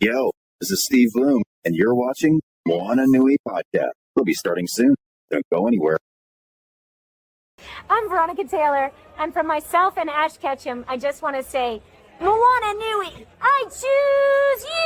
Yo, this is Steve Bloom, and you're watching Moana Nui Podcast. We'll be starting soon. Don't go anywhere. I'm Veronica Taylor, and from myself and Ash Ketchum, I just want to say, Moana Nui, I choose you!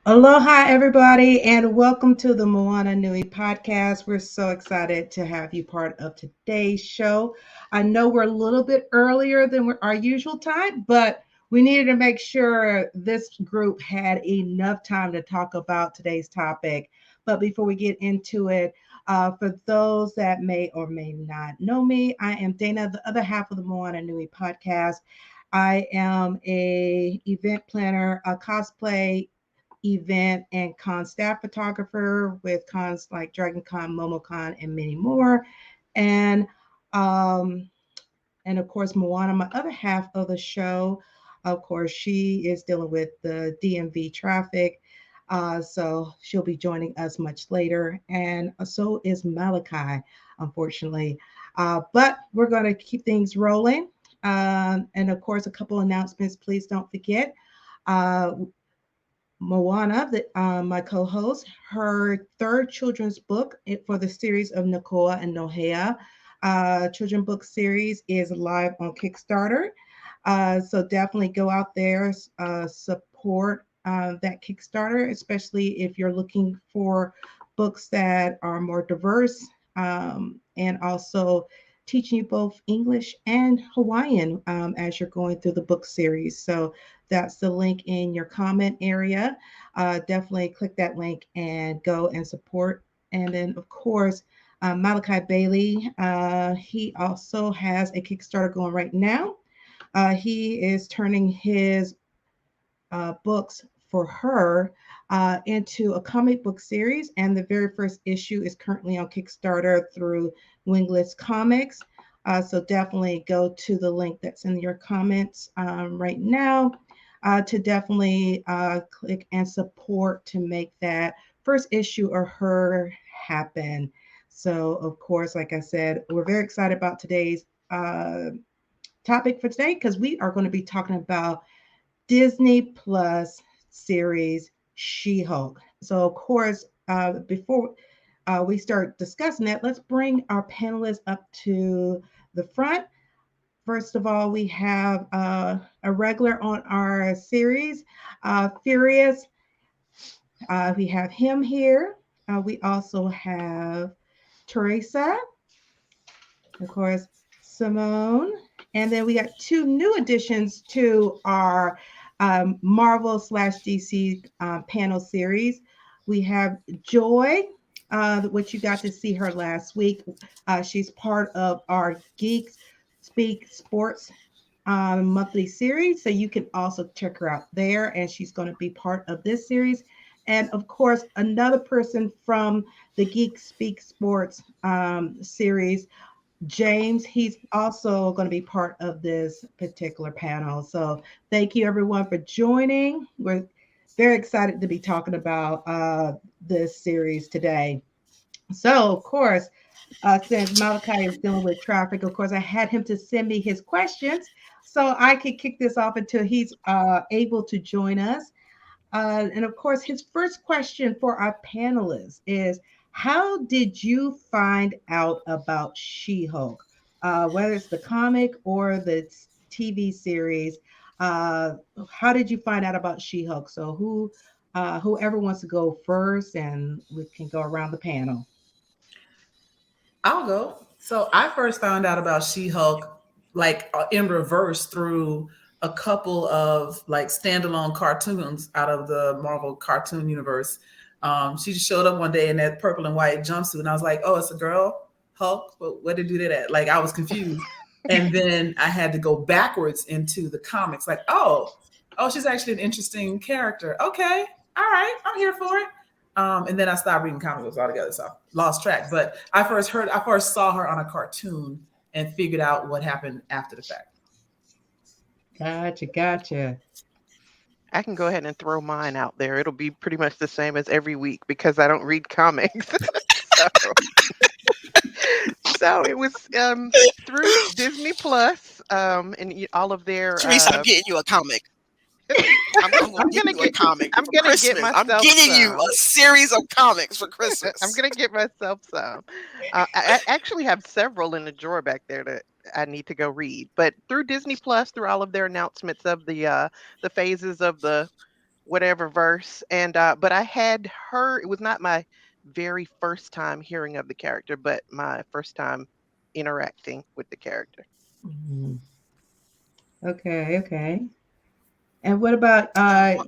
Aloha, everybody, and welcome to the Moana Nui Podcast. We're so excited to have you part of today's show. I know we're a little bit earlier than our usual time, but we needed to make sure this group had enough time to talk about today's topic. But before we get into it, for those that may or may not know me, I am Dana, the other half of the Moana Nui Podcast. I am a event planner, a cosplay event and con staff photographer with cons like Dragon Con, MomoCon, and many more. And of course, Moana, my other half of the show, of course, she is dealing with the DMV traffic. So she'll be joining us much later. And so is Malachi, unfortunately. But we're going to keep things rolling. And of course, a couple announcements. Please don't forget. Moana, my co-host, her third children's book for the series of Nakoa and Nohea children's book series is live on Kickstarter. So definitely go out there, support that Kickstarter, especially if you're looking for books that are more diverse and also teaching you both English and Hawaiian as you're going through the book series. So that's the link in your comment area. Definitely click that link and go and support. And then, of course, Malachi Bailey, he also has a Kickstarter going right now. He is turning his books for her into a comic book series. And the very first issue is currently on Kickstarter through Wingless Comics. So definitely go to the link that's in your comments right now to definitely click and support to make that first issue of her happen. So, of course, like I said, we're very excited about today's topic for today because we are going to be talking about Disney Plus series She-Hulk. So, of course, before we start discussing that, let's bring our panelists up to the front. First of all, we have a regular on our series, Furious. We have him here. We also have Theresa, of course, Simone, and then we got two new additions to our Marvel/DC panel series. We have Joy, which you got to see her last week. She's part of our Geeks Speak Sports monthly series, so you can also check her out there, and she's going to be part of this series. And of course, another person from the Geek Speak Sports series, James, he's also going to be part of this particular panel. So thank you everyone for joining. We're very excited to be talking about this series today. So of course, since Malachi is dealing with traffic, of course, I had him to send me his questions so I could kick this off until he's able to join us. And of course, his first question for our panelists is, how did you find out about She-Hulk? Whether it's the comic or the TV series, how did you find out about She-Hulk? So whoever wants to go first, and we can go around the panel. I'll go. So I first found out about She-Hulk like in reverse through a couple of like standalone cartoons out of the Marvel cartoon universe. She just showed up one day in that purple and white jumpsuit, and I was like, "Oh, it's a girl, Hulk. But where did you do that at?" Like, I was confused, and then I had to go backwards into the comics. Like, oh, she's actually an interesting character. Okay, all right, I'm here for it. And then I stopped reading comic books altogether, so I lost track. But I first saw her on a cartoon and figured out what happened after the fact. Gotcha. I can go ahead and throw mine out there. It'll be pretty much the same as every week because I don't read comics. So it was through Disney Plus and all of their. Theresa, I'm getting you a comic. I'm gonna get a comic. I'm gonna get myself. I'm getting you a series of comics for Christmas. I'm gonna get myself some. I actually have several in the drawer back there that I need to go read. But through Disney Plus, through all of their announcements of the phases of the whatever verse, and but I had heard it was not my very first time hearing of the character, but my first time interacting with the character. Mm-hmm. Okay. And what about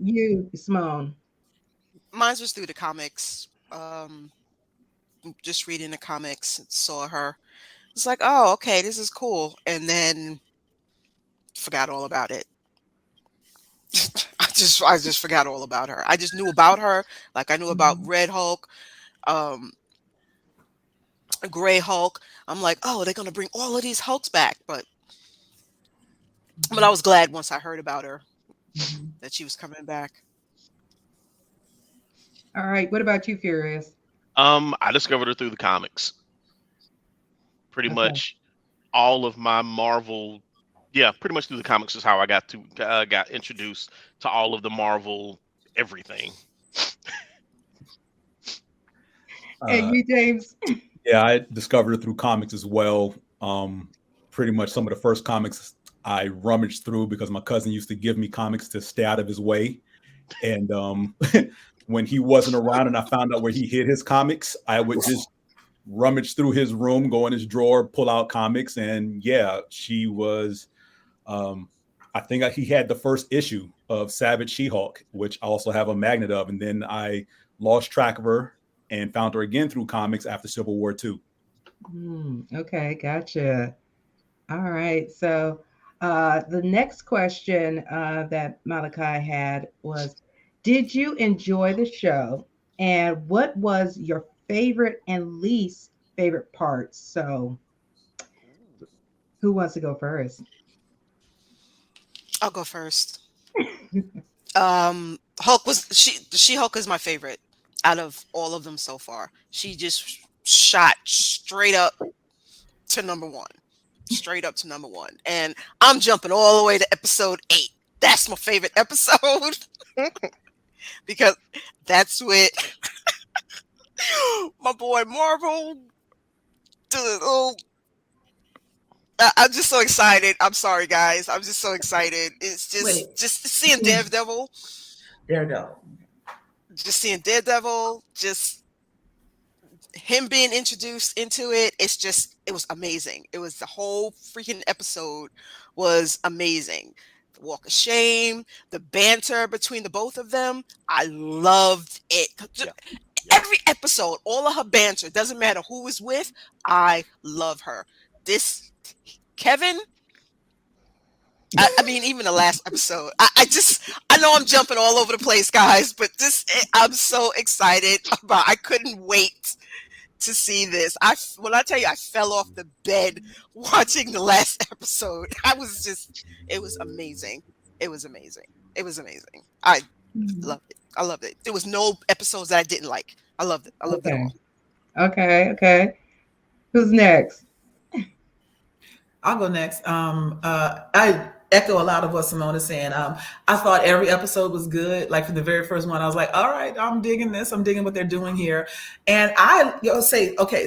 you, Simone? Mine was through the comics. Just reading the comics, saw her. It's like, oh, okay, this is cool. And then forgot all about it. I just forgot all about her. I just knew about her. Like I knew about Red Hulk, Gray Hulk. I'm like, oh, they're going to bring all of these Hulks back. But I was glad once I heard about her. That she was coming back. All right. What about you, Furious? I discovered her through the comics. Pretty much all of my Marvel, pretty much through the comics is how I got introduced to all of the Marvel everything. And you, James? Yeah, I discovered her through comics as well. Pretty much some of the first comics I rummaged through because my cousin used to give me comics to stay out of his way. And when he wasn't around and I found out where he hid his comics, I would just rummage through his room, go in his drawer, pull out comics. And she was, I think he had the first issue of Savage She-Hulk, which I also have a magnet of. And then I lost track of her and found her again through comics after Civil War II. Okay, gotcha. All right. So the next question that Malachi had was, did you enjoy the show? And what was your favorite and least favorite parts? So who wants to go first? I'll go first. She-Hulk is my favorite out of all of them so far. She just shot straight up to number one. And I'm jumping all the way to episode 8. That's my favorite episode because that's with my boy Marvel. I'm just so excited. I'm sorry, guys. I'm just so excited. It's just seeing Daredevil. Just seeing Daredevil. Just him being introduced into it. It was amazing. It was the whole freaking episode was amazing. The Walk of Shame, the banter between the both of them. I loved it. Every episode, all of her banter, doesn't matter who is with, I love her. This Kevin, I mean, even the last episode, I know I'm jumping all over the place, guys, but I'm so excited about. I couldn't wait to see this. When I tell you, I fell off the bed watching the last episode. It was amazing. It was amazing. I loved it. There was no episodes that I didn't like. I loved it. I loved it all. Okay. Who's next? I'll go next. I echo a lot of what Simone is saying. I thought every episode was good. Like from the very first one, I was like, all right, I'm digging this. I'm digging what they're doing here. And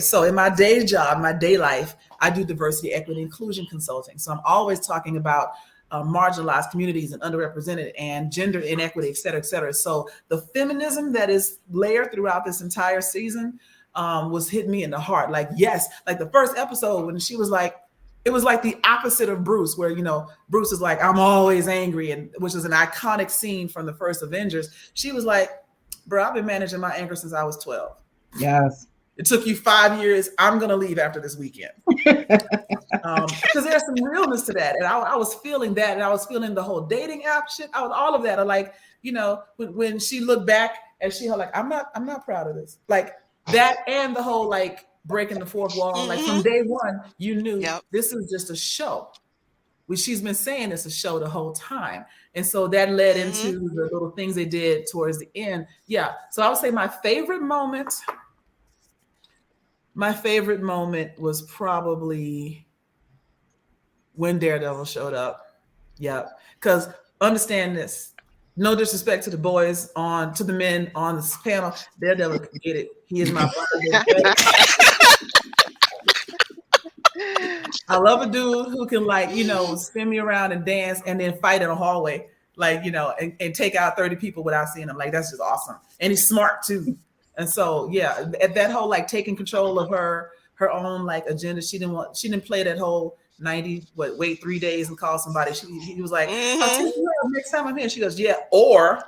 so in my day job, my day life, I do diversity, equity, inclusion consulting. So I'm always talking about marginalized communities and underrepresented and gender inequity, et cetera, et cetera. So the feminism that is layered throughout this entire season was hitting me in the heart. Like, yes, like the first episode when she was like, it was like the opposite of Bruce, where, you know, Bruce is like, I'm always angry, and which is an iconic scene from the first Avengers. She was like, bro, I've been managing my anger since I was 12. Yes. It took you 5 years. I'm going to leave after this weekend. Because there's some realness to that. And I was feeling that. And I was feeling the whole dating app shit. I was all of that. I like, you know, when she looked back and she like, I'm not proud of this. Like that, and the whole like breaking the fourth wall. Like from day one, you knew this is just a show. She's been saying it's a show the whole time. And so that led into the little things they did towards the end. Yeah. So I would say my favorite moment was probably when Daredevil showed up. Yeah. Because understand this. No disrespect to the boys to the men on this panel. Daredevil can get it. He is my brother. I love a dude who can, like, you know, spin me around and dance and then fight in a hallway, like, you know, and take out 30 people without seeing them. Like, that's just awesome. And he's smart too. And so, yeah, that whole like taking control of her own like agenda. She didn't play that whole 90, wait 3 days and call somebody. He was like, I'll tell you what, next time I'm here. She goes, yeah, or.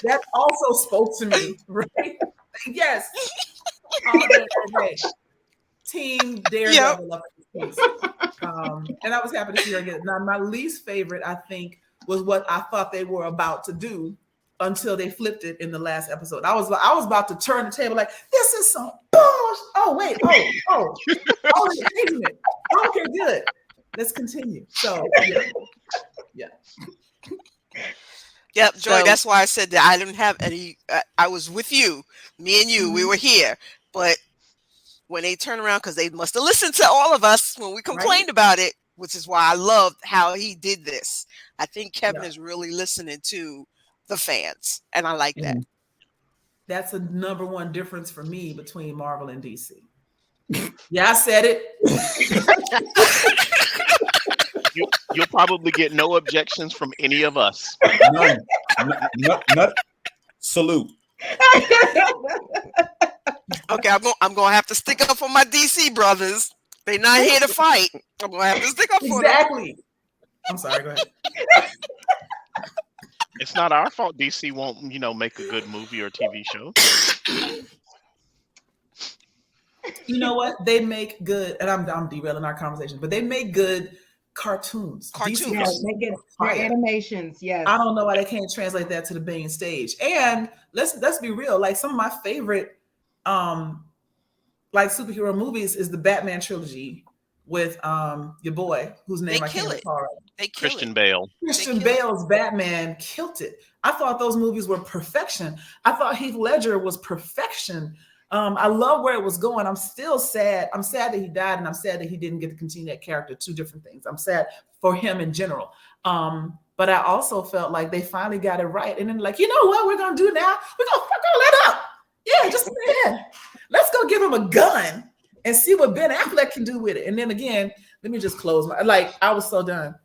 That also spoke to me, right? Yes. Okay. Team Daredevil up in this case. And I was happy to see her again. Now, my least favorite, I think, was what I thought they were about to do until they flipped it in the last episode. I was about to turn the table like, this is some bullshit. Oh, wait. Engagement. Okay, good. Let's continue. So, yeah. Yep, Joy, that's why I said that I didn't have any, I was with you, me and you, we were here, but when they turn around, because they must have listened to all of us when we complained about it, which is why I loved how he did this. I think Kevin is really listening to the fans, and I like that. That's a number one difference for me between Marvel and DC. Yeah, I said it. You'll probably get no objections from any of us. None. Salute. Okay, I'm gonna have to stick up for my DC brothers. They're not here to fight. I'm gonna have to stick up for them. Exactly. I'm sorry. Go ahead. It's not our fault DC won't, make a good movie or TV show. You know what? They make good, and I'm derailing our conversation, but they make good cartoons. Yes, they get animations. Yes. I don't know why they can't translate that to the main stage. And let's be real. Like some of my favorite like superhero movies is the Batman trilogy with your boy whose name I can't recall. Christian Bale. Christian Bale's Batman killed it. I thought those movies were perfection. I thought Heath Ledger was perfection. I love where it was going. I'm still sad. I'm sad that he died, and I'm sad that he didn't get to continue that character. Two different things. I'm sad for him in general. But I also felt like they finally got it right. And then, like, you know what we're gonna do now? We're gonna fuck all that up. Yeah, just let's go give him a gun and see what Ben Affleck can do with it. And then again, let me just close my I was so done.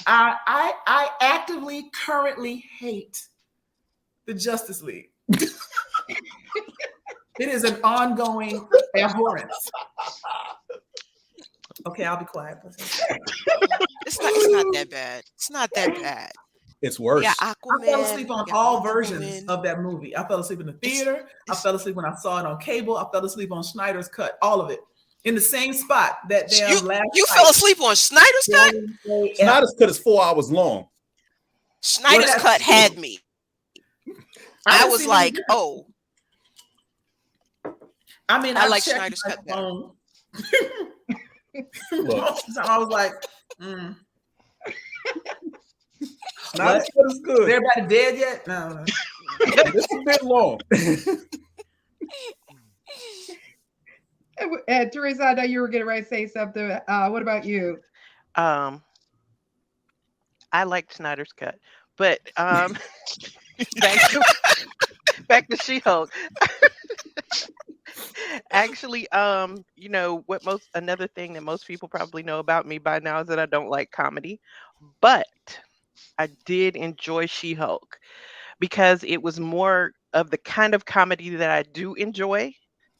I actively currently hate the Justice League. It is an ongoing abhorrence. Okay, I'll be quiet. It's not that bad. It's not that bad. It's worse. Yeah, I fell asleep on all versions of that movie. I fell asleep in the theater. I fell asleep when I saw it on cable. I fell asleep on Snyder's Cut. All of it in the same spot. That damn last. You fell asleep on Snyder's Cut. Snyder's Cut is 4 hours long. Snyder's Cut had me. I was like, oh. I mean, I like Snyder's Cut better. I was like, Snyder's Cut is good. Is everybody dead yet? No. It's a bit long. Theresa, I know you were getting ready to say something. What about you? I liked Snyder's Cut, but back to She-Hulk. Actually, another thing that most people probably know about me by now is that I don't like comedy, but I did enjoy She-Hulk because it was more of the kind of comedy that I do enjoy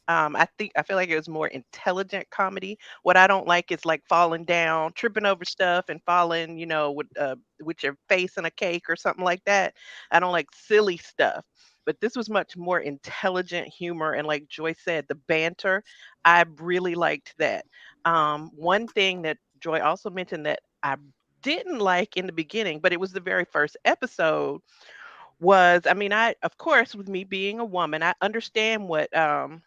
I feel like it was more intelligent comedy. What I don't like is like falling down, tripping over stuff, and falling, with your face in a cake or something like that. I don't like silly stuff. But this was much more intelligent humor, and like Joy said, the banter, I really liked that. One thing that Joy also mentioned that I didn't like in the beginning, but it was the very first episode, was, I mean, of course, with me being a woman, I understand what I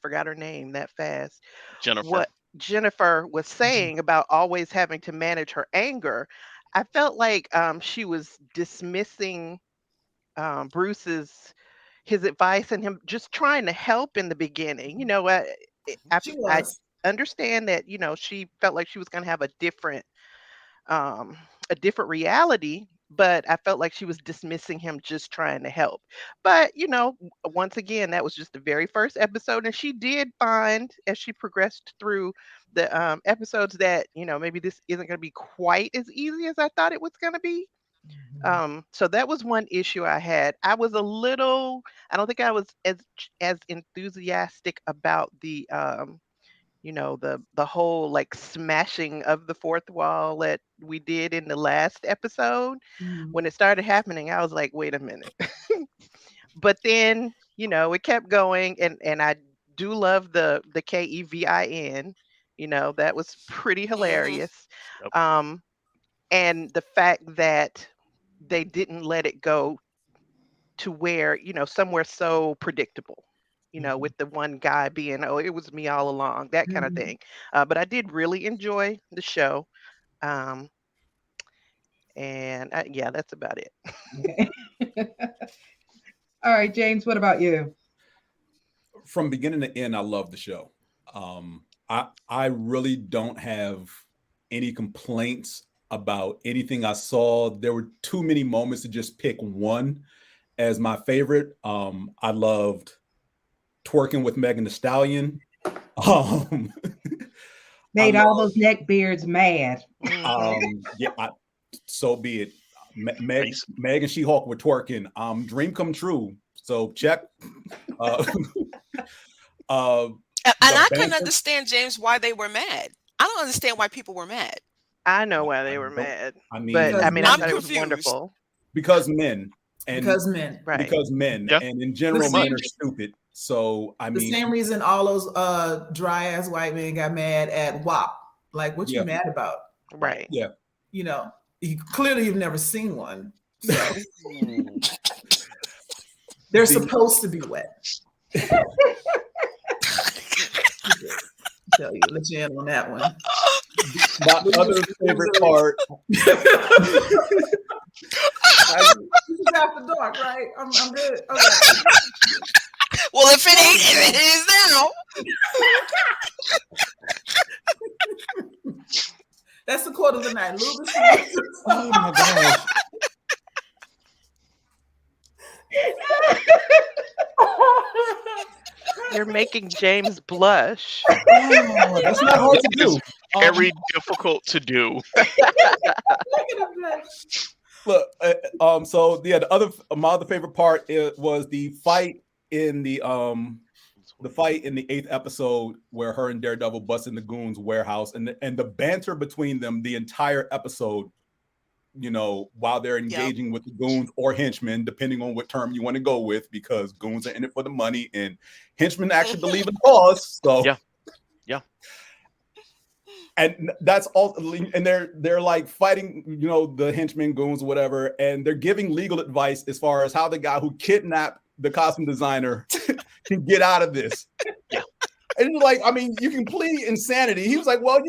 forgot her name that fast. Jennifer. What Jennifer was saying about always having to manage her anger. I felt like she was dismissing Bruce's his advice and him just trying to help in the beginning. She I was. understand that she felt like she was going to have um, a different reality, but I felt like she was dismissing him just trying to help. But, once again, that was just the very first episode. And she did find, as she progressed through the episodes, that, maybe this isn't going to be quite as easy as I thought it was going to be. So that was one issue I had. I don't think I was as enthusiastic about the whole like smashing of the fourth wall that we did in the last episode. When it started happening, I was like, wait a minute. But then, it kept going, and I do love the KEVIN. That was pretty hilarious. Yep. And the fact that they didn't let it go to where, somewhere so predictable. With the one guy being, oh, it was me all along, that kind of thing. But I did really enjoy the show. And yeah, that's about it. Okay. All right, James, what about you? From beginning to end, I love the show. I really don't have any complaints about anything I saw. There were too many moments to just pick one as my favorite. I loved twerking with Megan Thee Stallion. Made all those neck beards mad. So be it. Meg and She-Hulk were twerking. Dream come true. So check. And I couldn't understand, James, why they were mad. I don't understand why people were mad. I know why they were mad. I mean, I thought it was confused. Wonderful. Because men. Right. Because men. Yeah. And in general, men are stupid. So I mean, the same reason all those dry ass white men got mad at WAP. Like, what you mad about? Right. Yeah. Clearly you've never seen one. So they're supposed to be wet. Tell you, let you in on that one. My other favorite part. This is after dark, right? I'm good. Okay. Well, if it ain't, it is now. That's the quote of the night. Lucas. Oh my gosh. You're making James blush. Oh, that's not hard to do. Very difficult to do. Look, so yeah, my other favorite part was the fight in the 8th episode where her and Daredevil bust in the goons' warehouse, and the banter between them the entire episode. While they're engaging with the goons or henchmen, depending on what term you want to go with, because goons are in it for the money and henchmen actually believe in the cause. So yeah. And that's all, and they're like fighting, the henchmen, goons, whatever, and they're giving legal advice as far as how the guy who kidnapped the costume designer can get out of this. Yeah. And he's like, I mean, you can plead insanity. He was like, well,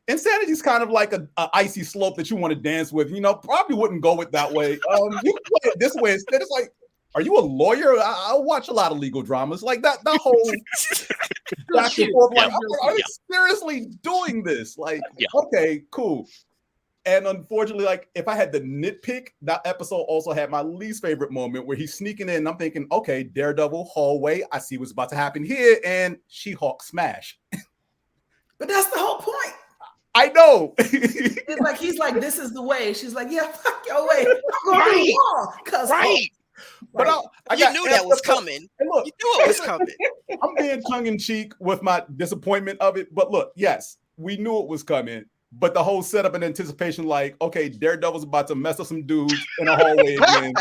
insanity is kind of like a icy slope that you want to dance with. Probably wouldn't go it that way. You can play it this way instead. It's like, are you a lawyer? I watch a lot of legal dramas. Like that whole back and forth. Like, are you seriously doing this? Like, okay, cool. And unfortunately, like, if I had to nitpick, that episode also had my least favorite moment where he's sneaking in. And I'm thinking, okay, Daredevil hallway. I see what's about to happen here, and She-Hulk smash. But that's the whole point. I know. It's like he's like, this is the way. She's like, yeah, fuck your way. I'm going to do the wall. But I You got knew that was amped up. coming. Hey, look, You knew it was coming. I'm being tongue in cheek with my disappointment of it. But look, yes, we knew it was coming. But the whole setup and anticipation, like, okay, Daredevil's about to mess up some dudes in a hallway again.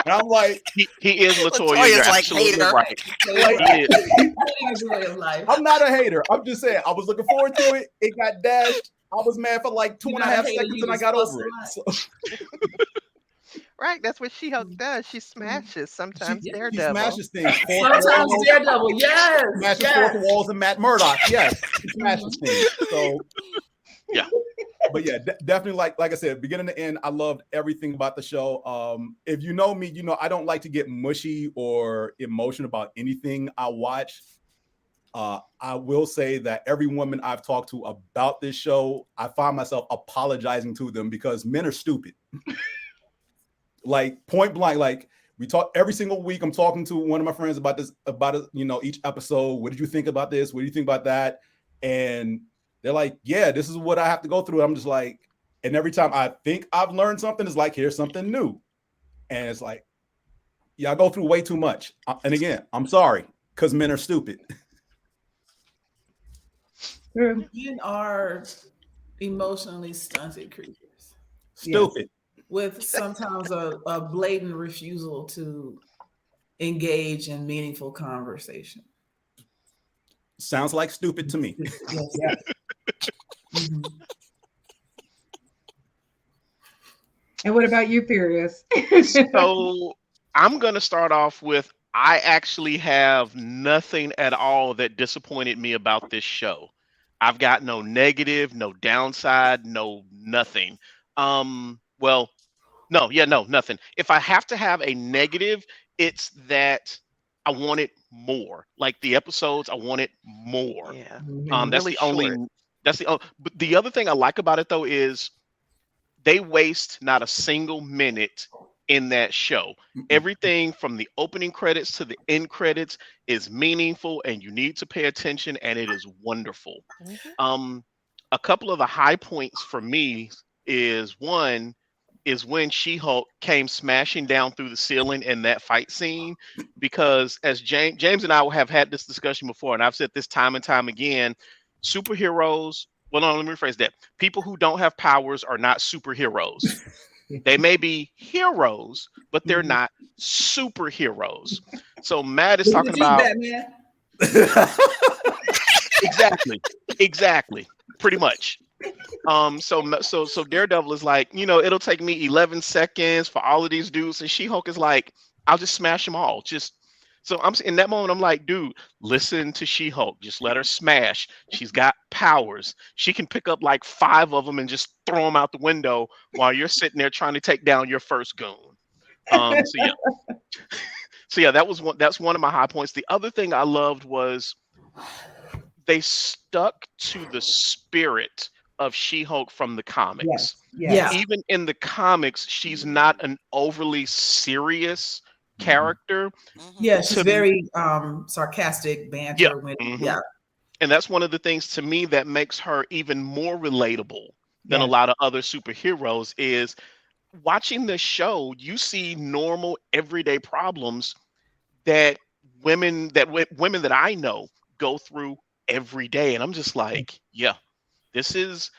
And I'm like, he is Latoya. Latoya's You're like absolutely hater. right. Like, He is. It's a way of life. I'm not a hater. I'm just saying I was looking forward to it. It got dashed. I was mad for like 2.5 seconds and I got over it. So. Right, that's what She-Hulk does. She smashes sometimes She Daredevil. smashes things. Sometimes Daredevil, yes. Smashes fourth walls and Matt Murdock. Yes, she smashes things. So Yeah. But yeah, definitely like I said, beginning to end, I loved everything about the show. If you know me, you know I don't like to get mushy or emotional about anything I watch. I will say that every woman I've talked to about this show, I find myself apologizing to them because men are stupid. Like point blank, like we talk every single week. I'm talking to one of my friends about this, each episode. What did you think about this? What do you think about that? And they're like, yeah, this is what I have to go through. I'm just like, and every time I think I've learned something, it's like, here's something new. And it's like, yeah, I go through way too much. And again, I'm sorry, because men are stupid. Men are emotionally stunted creatures. Stupid. With sometimes a blatant refusal to engage in meaningful conversation. Sounds like stupid to me. Yes. Mm-hmm. And what about you, Furious? So I'm going to start off with, I actually have nothing at all that disappointed me about this show. I've got no negative, no downside, no nothing. Nothing. If I have to have a negative, it's that I wanted more. Like the episodes, I wanted more. Yeah. That's Really the only. short. But the other thing I like about it though is they waste not a single minute in that show. Everything from the opening credits to the end credits is meaningful, and you need to pay attention, and it is wonderful. A couple of the high points for me is when She-Hulk came smashing down through the ceiling in that fight scene, because as James and I have had this discussion before, and I've said this time and time again, superheroes, well, no, let me rephrase that. People who don't have powers are not superheroes. They may be heroes, but they're not superheroes. So Matt is talking about exactly, pretty much. So Daredevil is like, it'll take me 11 seconds for all of these dudes, and She-Hulk is like, I'll just smash them all. So I'm in that moment, I'm like, dude, listen to She-Hulk. Just let her smash. She's got powers. She can pick up like 5 of them and just throw them out the window while you're sitting there trying to take down your first goon. That's one of my high points. The other thing I loved was they stuck to the spirit of She-Hulk from the comics. Yes. Even in the comics, she's not an overly serious character. Yeah, she's very sarcastic banter. And that's one of the things to me that makes her even more relatable than a lot of other superheroes is watching the show. You see normal everyday problems that women that I know go through every day. And I'm just like, yeah, that's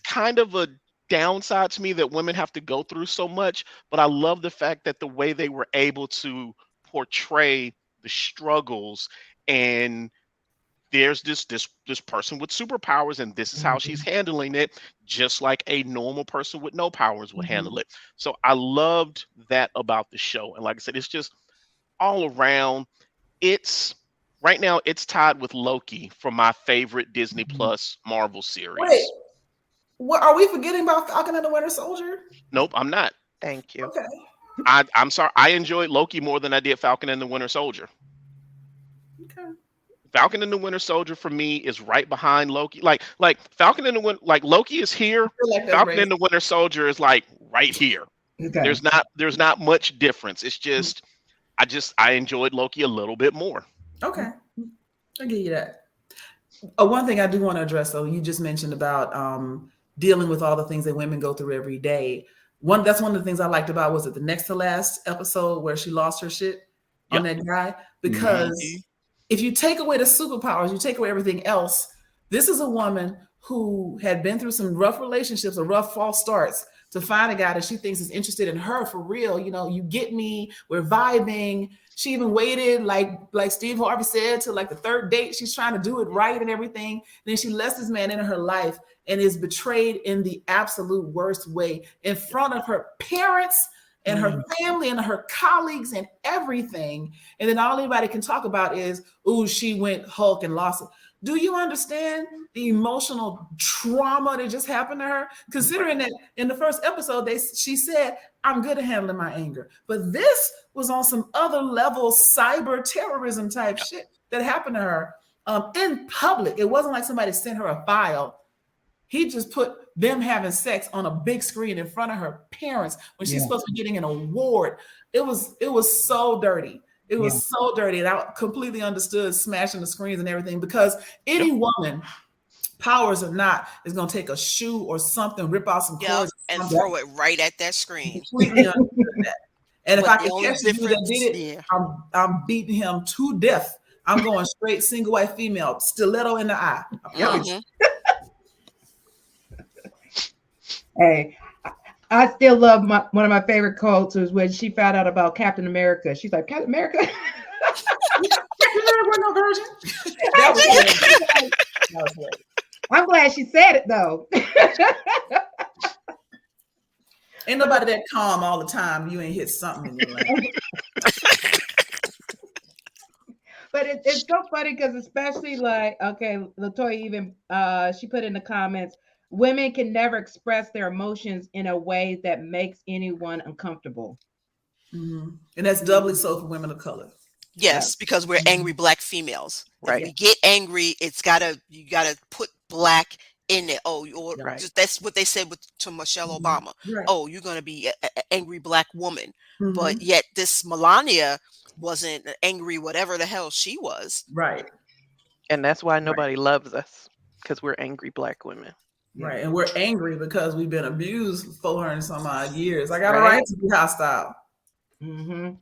kind of a downside to me, that women have to go through so much. But I love the fact that the way they were able to portray the struggles, and there's this person with superpowers, and this is how she's handling it, just like a normal person with no powers would handle it. So I loved that about the show. And like I said, it's just all around, right now it's tied with Loki for my favorite Disney Plus Marvel series. Wait, what are we forgetting about Falcon and the Winter Soldier? Nope, I'm not. Thank you. Okay. I'm sorry. I enjoyed Loki more than I did Falcon and the Winter Soldier. Okay. Falcon and the Winter Soldier for me is right behind Loki. Like Falcon and the Winter, like Loki is here. Falcon and the Winter Soldier is like right here. Okay. There's not much difference. It's just I enjoyed Loki a little bit more. Okay, I'll give you that. One thing I do want to address, though, you just mentioned about dealing with all the things that women go through every day. That's one of the things I liked about, was it the next to last episode where she lost her shit on that guy? Because if you take away the superpowers, you take away everything else. This is a woman who had been through some rough relationships or rough false starts to find a guy that she thinks is interested in her for real. You know, you get me, we're vibing. She even waited, like Steve Harvey said, to like the third date. She's trying to do it right and everything. And then she lets this man into her life and is betrayed in the absolute worst way in front of her parents and her family and her colleagues and everything. And then all anybody can talk about is, ooh, she went Hulk and lost it. Do you understand the emotional trauma that just happened to her? Considering that in the first episode, she said, I'm good at handling my anger. But this was on some other level cyber terrorism type shit that happened to her in public. It wasn't like somebody sent her a file. He just put them having sex on a big screen in front of her parents when she's supposed to be getting an award. It was so dirty. It was so dirty. And I completely understood smashing the screens and everything, because any woman, powers or not, is going to take a shoe or something, rip out some cords and throw it right at that screen. Completely understood that. And if I can catch the dude that did it, I'm beating him to death. I'm going straight single white female, stiletto in the eye. I promise you. Hey, I still love one of my favorite quotes was when she found out about Captain America. She's like, Captain America? Captain America, no version. That was great. I'm glad she said it though. Ain't nobody that calm all the time. You ain't hit something in your life. But it's so funny because especially like, okay, Latoya even, she put in the comments, women can never express their emotions in a way that makes anyone uncomfortable. Mm-hmm. And that's doubly so for women of color. Yes, because we're angry Black females. Right. If we get angry, you gotta put Black in it. Oh, that's what they said to Michelle Obama. Right. Oh, you're gonna be an angry Black woman. But yet this Melania wasn't angry, whatever the hell she was. Right. And that's why nobody loves us, because we're angry Black women. Right. And we're angry because we've been abused for 400 some odd years. I got a right to be hostile. Mm-hmm.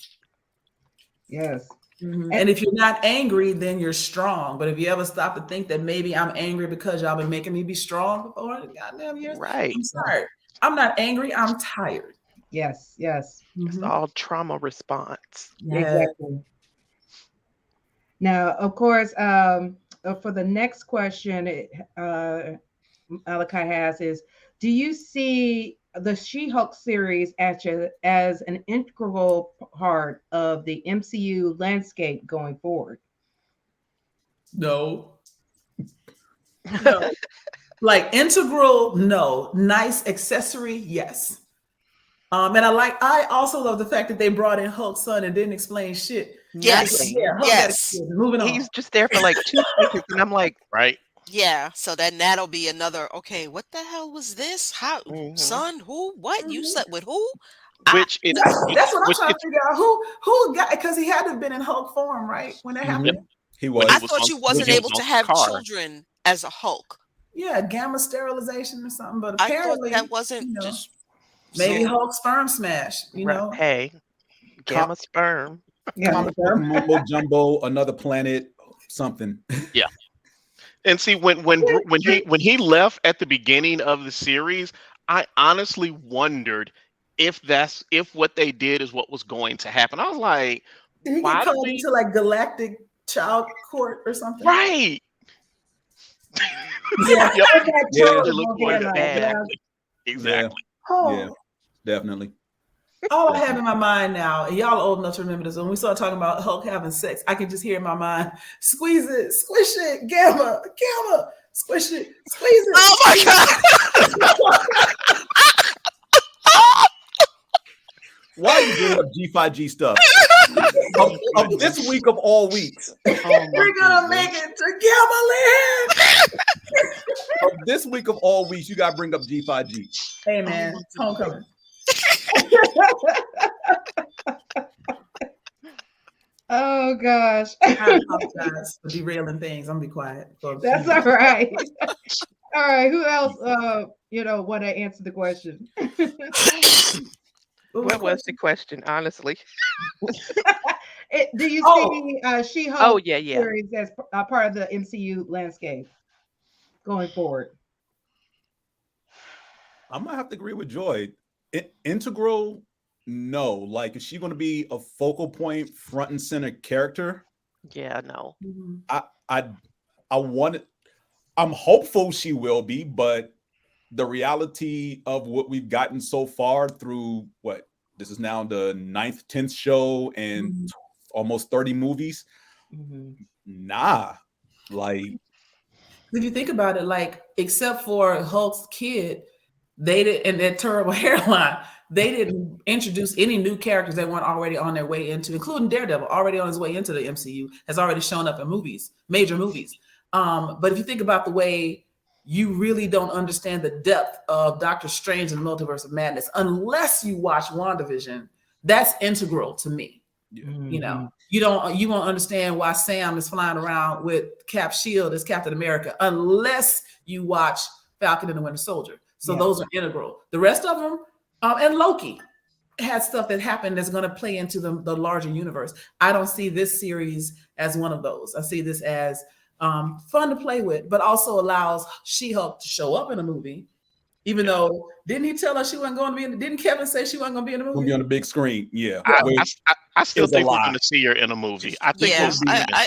Yes. Mm-hmm. And if you're not angry, then you're strong. But if you ever stop to think that maybe I'm angry because y'all been making me be strong for 400 goddamn years, right? I'm sorry. I'm not angry. I'm tired. Yes. Yes. It's all trauma response. Exactly. Now, of course, for the next question, Malachi has is, do you see the She-Hulk series as an integral part of the MCU landscape going forward? No. No. Like integral, no. Nice accessory, yes. And I also love the fact that they brought in Hulk's son and didn't explain shit. Yes. Yes. Moving on. He's just there for like 2 seconds, and I'm like, right. Yeah, so then that'll be another, okay, what the hell was this? How, son, who, what? You slept with who? Which that's what I'm trying to figure out. Who got, because he had to have been in Hulk form, right? When that happened. He was. I thought you wasn't able to have children as a Hulk. Yeah, gamma sterilization or something, but apparently that wasn't just maybe Hulk sperm smash, you know. Hey, gamma sperm. Mumbo jumbo, another planet, something. Yeah. And see, when he left at the beginning of the series, I honestly wondered if what they did is what was going to happen. I was like, did he get called into like galactic child court or something? Right. Exactly. Yeah, definitely. All I have in my mind now, and y'all are old enough to remember this, when we started talking about Hulk having sex, I can just hear in my mind, squeeze it, squish it, gamma, squish it, squeeze it. Oh my God. Why are you doing up G5G stuff? of this week of all weeks. We're gonna make it to Gamma Land. Of this week of all weeks, you gotta bring up G5G. Hey man, it's homecoming. Oh gosh. I apologize for derailing things. I'm gonna be quiet. That's all right. All right, who else? Want to answer the question? What was the question, honestly? Do you see She-Hulk Oh, yeah. series as part of the MCU landscape going forward? I might have to agree with Joy. Integral, no. Like, is she going to be a focal point, front and center character? Yeah, no. I'm hopeful she will be, but the reality of what we've gotten so far through this is now the 9th, 10th show and almost 30 movies. Nah, like, if you think about it, like, except for Hulk's kid, they did, and that terrible hairline, they didn't introduce any new characters that weren't already on their way into, including Daredevil, already on his way into the MCU, has already shown up in movies, major movies. But if you think about the way you really don't understand the depth of Doctor Strange and the Multiverse of Madness unless you watch WandaVision, that's integral to me. You know, you won't understand why Sam is flying around with Cap's shield as Captain America unless you watch Falcon and the Winter Soldier. So those are integral. The rest of them, and Loki has stuff that happened that's going to play into the larger universe. I don't see this series as one of those. I see this as fun to play with, but also allows She-Hulk to show up in a movie. Even though, didn't he tell us she wasn't going to be in? Didn't Kevin say she wasn't going to be in the movie? Going to be on the big screen, yeah. I still think we're going to see her in a movie. I think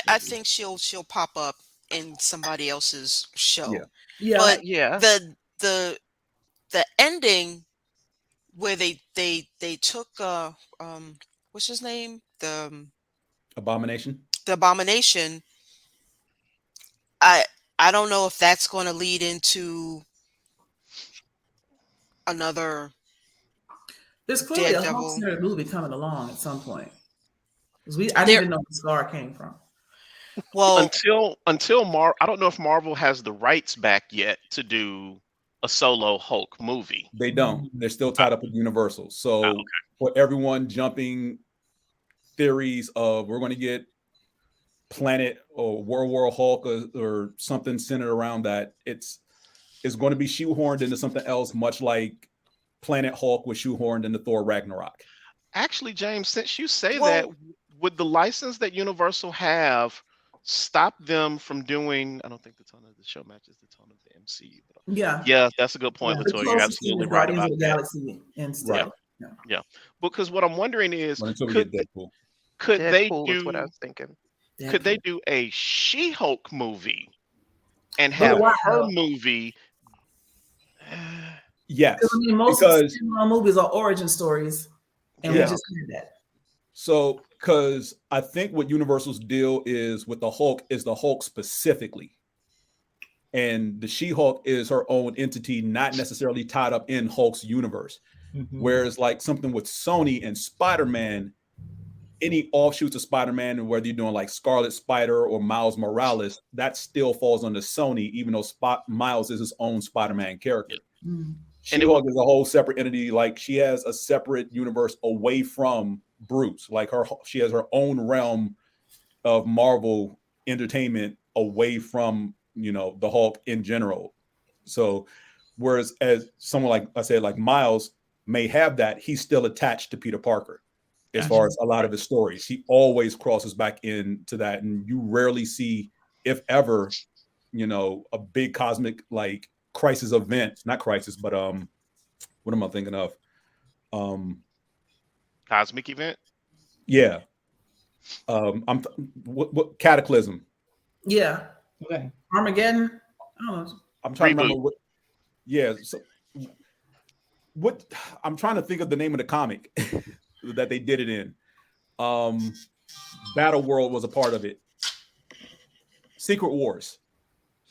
I think she'll pop up in somebody else's show. But the ending where they took what's his name, the Abomination. The Abomination. I don't know if that's going to lead into another. There's clearly a Hulk movie coming along at some point. I didn't know where Scar came from. Well, until I don't know if Marvel has the rights back yet to do a solo Hulk movie. They don't. They're still tied up with Universal. So for everyone jumping theories of we're going to get Planet or World War Hulk or something centered around that, it's going to be shoehorned into something else, much like Planet Hulk was shoehorned into Thor Ragnarok. Actually, James, since you say that, would the license that Universal have stop them from doing? I don't think the tone of the show matches the tone of the MCU. Yeah, that's a good point, Latoya. You're absolutely right about that. Yeah. Because what I'm wondering is, could they do? Is what I was thinking. Could they do a She-Hulk movie and have her movie? Yes, I mean, most of the movies are origin stories, and we just did that. So, because I think what Universal's deal is with the Hulk is the Hulk specifically, and the She-Hulk is her own entity, not necessarily tied up in Hulk's universe. Whereas, like something with Sony and Spider-Man, any offshoots of Spider-Man, and whether you're doing like Scarlet Spider or Miles Morales, that still falls under Sony, even though Miles is his own Spider-Man character. She-Hulk is a whole separate entity. Like, she has a separate universe away from Bruce. Like, she has her own realm of Marvel entertainment away from, the Hulk in general. So, whereas as someone like I said, like Miles may have that, he's still attached to Peter Parker. As far as a lot of his stories, he always crosses back into that, and you rarely see, if ever, a big cosmic like crisis event. Not crisis, but what am I thinking of? Cosmic event. Yeah. What Cataclysm? Yeah. Okay. Armageddon. I don't know. I'm trying to remember what. Yeah. So, I'm trying to think of the name of the comic that they did it in. Battle World was a part of it. Secret Wars.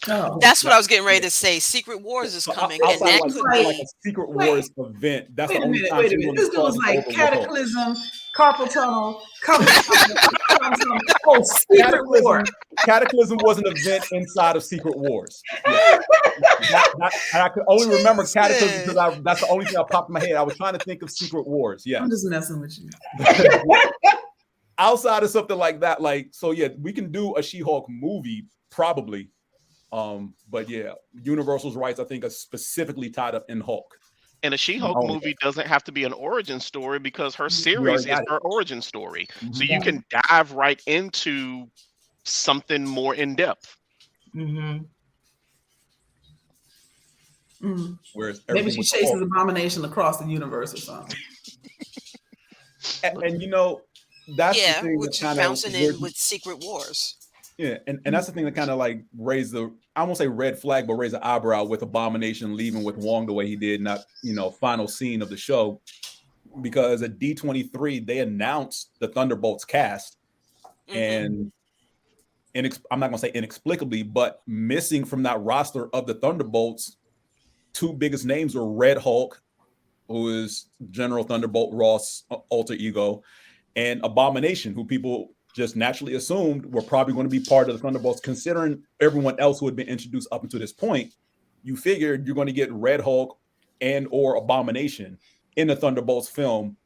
Oh. That's what I was getting ready to say. Secret Wars is coming, and that could be like a Secret Wars event. That's the only time. Wait a minute. This dude was like Cataclysm, Carpal Tunnel, Secret War. Cataclysm was an event inside of Secret Wars. Yeah. I could only remember Cataclysm because that's the only thing that popped in my head. I was trying to think of Secret Wars. Yeah, I'm just messing with you. Outside of something like that, we can do a She-Hulk movie probably. But yeah, Universal's rights, I think, are specifically tied up in Hulk. And a She-Hulk movie doesn't have to be an origin story because her series is her origin story. So you can dive right into something more in depth. Whereas maybe she chases Abomination across the universe or something. and you know, that's the thing which is bouncing in with Secret Wars. Yeah, and that's the thing that kind of like raised the, I won't say red flag, but raise an eyebrow with Abomination leaving with Wong the way he did, not, you know, final scene of the show. Because at D23, they announced the Thunderbolts cast. And I'm not going to say inexplicably, but missing from that roster of the Thunderbolts, two biggest names were Red Hulk, who is General Thunderbolt Ross' alter ego, and Abomination, who people just naturally assumed were probably going to be part of the Thunderbolts, considering everyone else who had been introduced up until this point. You figured you're going to get Red Hulk and or Abomination in the Thunderbolts film,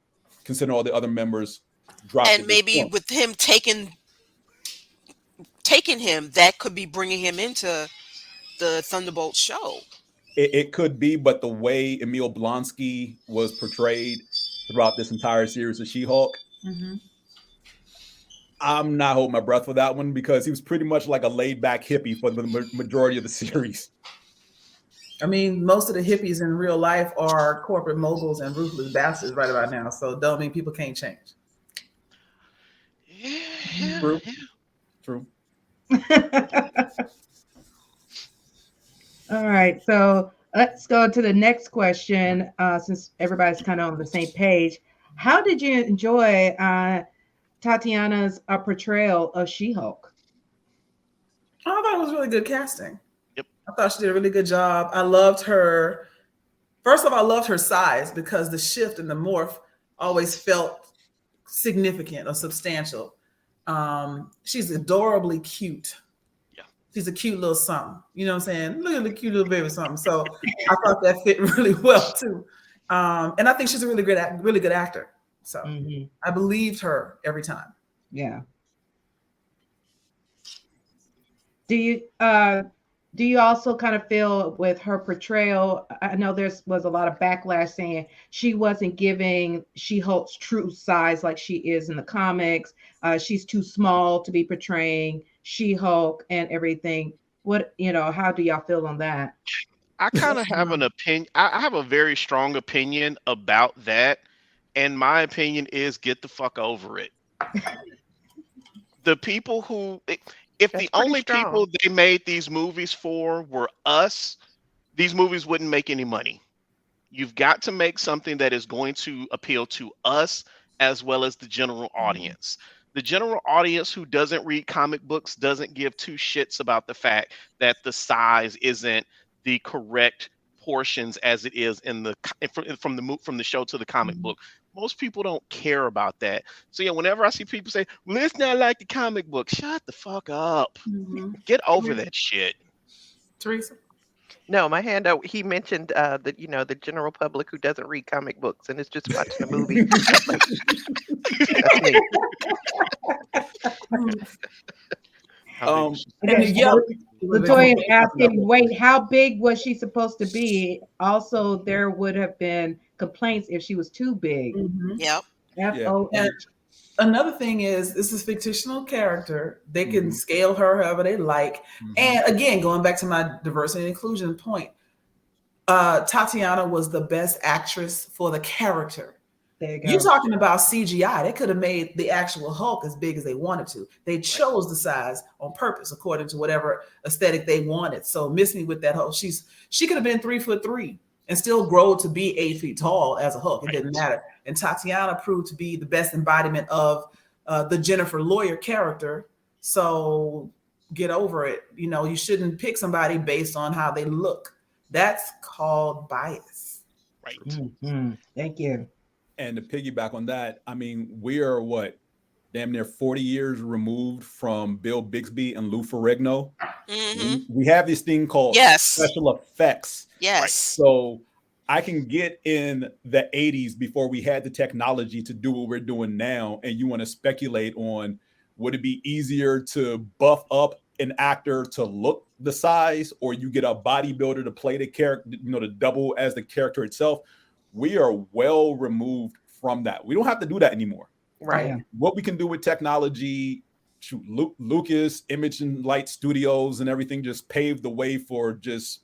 considering all the other members dropped. And maybe with him taking him, that could be bringing him into the Thunderbolts show. It could be, but the way Emil Blonsky was portrayed throughout this entire series of She-Hulk, I'm not holding my breath for that one because he was pretty much like a laid-back hippie for the majority of the series. I mean, most of the hippies in real life are corporate moguls and ruthless bastards right about now, so don't mean people can't change. True. All right, so let's go to the next question. Since everybody's kind of on the same page, how did you enjoy Tatiana's portrayal of She-Hulk? I thought it was really good casting. Yep. I thought she did a really good job. I loved her. First of all, I loved her size because the shift and the morph always felt significant or substantial. She's adorably cute. Yeah. She's a cute little something. You know what I'm saying? Look at the cute little baby something. So I thought that fit really well too. And I think she's a really good actor. So I believed her every time. Yeah. Do you also kind of feel with her portrayal? I know there was a lot of backlash saying she wasn't giving She-Hulk's true size like she is in the comics. She's too small to be portraying She-Hulk and everything. How do y'all feel on that? I kind of have an opinion. I have a very strong opinion about that. And my opinion is get the fuck over it. The people who, if the only people they made these movies for were us, these movies wouldn't make any money. You've got to make something that is going to appeal to us as well as the general audience. The general audience who doesn't read comic books doesn't give two shits about the fact that the size isn't the correct portions as it is in the from the show to the comic book. Most people don't care about that. So yeah, whenever I see people say, well, it's not like the comic book, shut the fuck up. Get over that shit. Theresa? No, my handout, he mentioned the general public who doesn't read comic books and is just watching a movie. That's me. Latoya asking, wait, how big was she supposed to be? Also, there would have been complaints if she was too big. Yep. F-O-H. Another thing is, this is a fictional character. They can scale her however they like. And again, going back to my diversity and inclusion point, Tatiana was the best actress for the character. There you go. You're talking about CGI. They could have made the actual Hulk as big as they wanted to. They chose the size on purpose according to whatever aesthetic they wanted. So miss me with that Hulk. She could have been 3'3" and still grow to be 8 feet tall as a Hulk. It didn't matter. And Tatiana proved to be the best embodiment of the Jennifer Lawyer character. So get over it. You shouldn't pick somebody based on how they look. That's called bias. Right. Thank you. And to piggyback on that, I mean, we are damn near 40 years removed from Bill Bixby and Lou Ferrigno. We have this thing called special effects. Yes. Right? So I can get in the 80s before we had the technology to do what we're doing now. And you want to speculate on, would it be easier to buff up an actor to look the size, or you get a bodybuilder to play the character, to double as the character itself. We are well removed from that. We don't have to do that anymore. Right. Yeah. What we can do with technology, Lucas, Image and Light Studios and everything just paved the way for just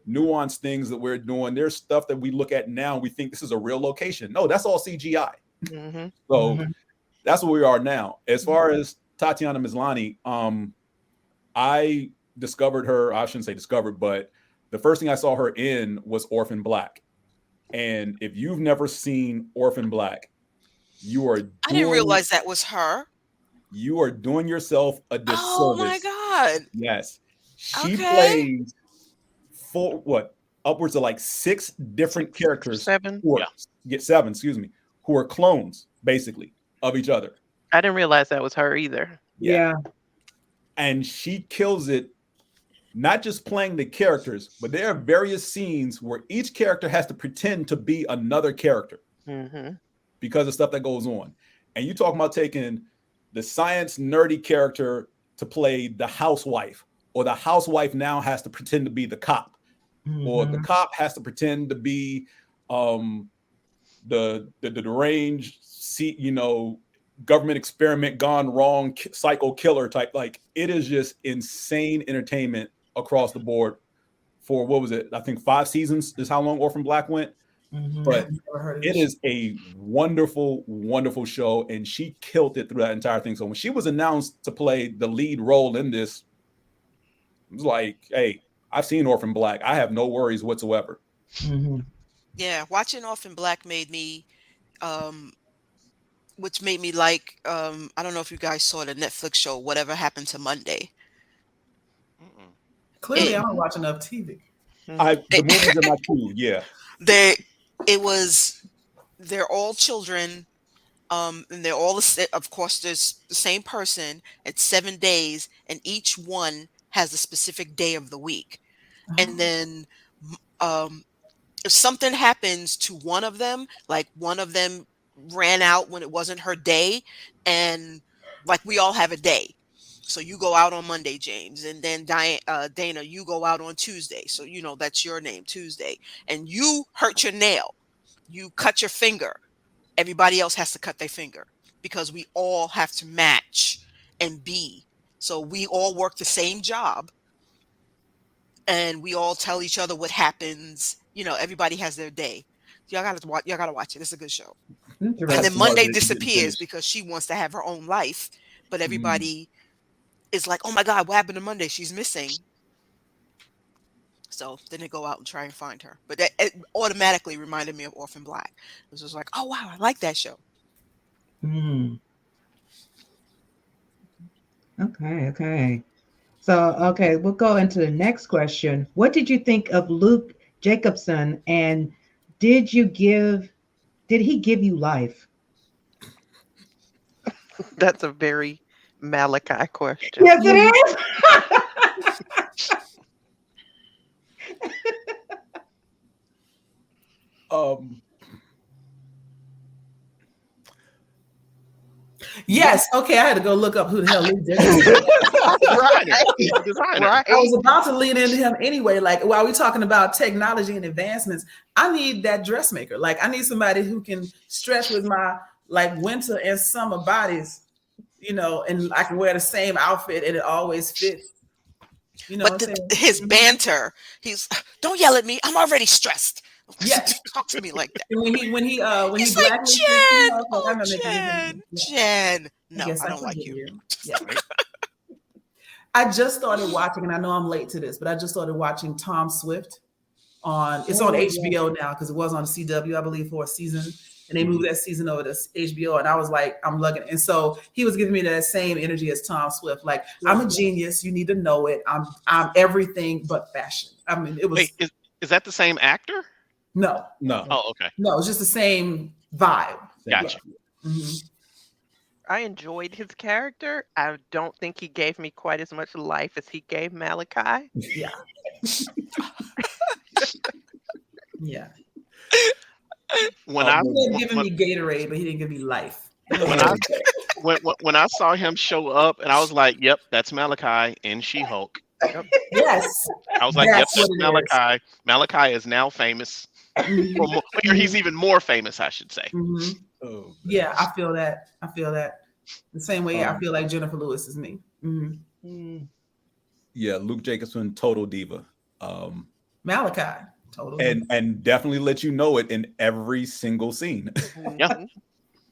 nuanced things that we're doing. There's stuff that we look at now, we think this is a real location. No, that's all CGI. Mm-hmm. So that's where we are now. As far as Tatiana Maslany, I discovered her, I shouldn't say discovered, but the first thing I saw her in was Orphan Black. And if you've never seen Orphan Black, I didn't realize that was her. You are doing yourself a disservice. Oh my God. Yes. She plays upwards of like 6 different characters. 7. Get 7, excuse me, who are clones, basically, of each other. I didn't realize that was her either. Yeah. And she kills it, not just playing the characters, but there are various scenes where each character has to pretend to be another character because of stuff that goes on. And you talking about taking the science nerdy character to play the housewife, or the housewife now has to pretend to be the cop, or the cop has to pretend to be the deranged, government experiment gone wrong, psycho killer type. Like, it is just insane entertainment across the board for, what was it? I think 5 seasons is how long Orphan Black went. But it is a wonderful, wonderful show, and she killed it through that entire thing. So when she was announced to play the lead role in this, it was like, hey, I've seen Orphan Black. I have no worries whatsoever. Yeah, watching Orphan Black made me, which made me like, I don't know if you guys saw the Netflix show, Whatever Happened to Monday. Clearly, I don't watch enough TV. The movies in my queue, yeah. They're all children, and they're all, of course, there's the same person. It's 7 days, and each one has a specific day of the week. And then if something happens to one of them, like one of them ran out when it wasn't her day, and like we all have a day. So you go out on Monday, James, and then Dana, you go out on Tuesday. So, that's your name, Tuesday. And you hurt your nail. You cut your finger. Everybody else has to cut their finger because we all have to match and be. So we all work the same job, and we all tell each other what happens. Everybody has their day. Y'all gotta watch it. It's a good show. And then Monday disappears because she wants to have her own life, but everybody is like, oh my God, what happened to Monday? She's missing. So then they go out and try and find her. But it automatically reminded me of Orphan Black. It was just like, oh wow, I like that show. Okay. So, we'll go into the next question. What did you think of Luke Jacobson, and did he give you life? That's a very Malachi question. Yes, it is. Yes. Okay. I had to go look up who the hell Luke Jacobson is. Right. I was about to lean into him anyway. Like, while we're talking about technology and advancements, I need that dressmaker. Like, I need somebody who can stretch with my winter and summer bodies, and I can wear the same outfit and it always fits. But his banter, don't yell at me. I'm already stressed. Yeah, talk to me like that. When he like, Jen. No, I don't like you. Yeah. I just started watching, and I know I'm late to this, but I just started watching Tom Swift on HBO now, because it was on CW, I believe, for a season, and they moved that season over to HBO, and I was like, I'm lucky. And so he was giving me that same energy as Tom Swift. Like, I'm a genius. You need to know it. I'm everything but fashion. I mean, it was. Wait, is that the same actor? No. Oh, okay. No, it's just the same vibe. Gotcha. I enjoyed his character. I don't think he gave me quite as much life as he gave Malachi. Yeah. Yeah. He didn't give me Gatorade, but he didn't give me life. When I saw him show up, and I was like, "Yep, that's Malachi and She-Hulk." Yes, I was like, yep, that's that's what it is. Malachi. Malachi is now famous. Mhm. Or, or he's even more famous, I should say. Mhm. Oh, Yeah, I feel that. The same way I Um, feel like Jennifer Lewis is me. Mhm. yeah, Luke Jacobson, total diva. Malachi, totally. And definitely let you know it in every single scene. Yeah.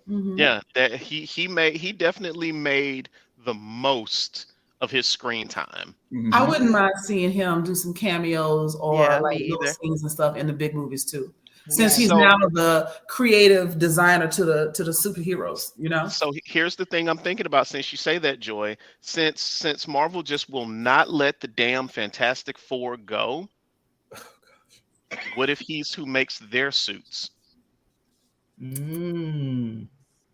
Mhm. Yeah, that he definitely made the most of his screen time. I Mhm. wouldn't mind seeing him do some cameos or Yeah, like me little either. scenes and stuff in the big movies too. Since Yeah. he's So- now the creative designer to the superheroes, you know. So here's the thing I'm thinking about since you say that, Joy. Since Marvel just will not let the damn Fantastic Four go, what if he's who makes their suits?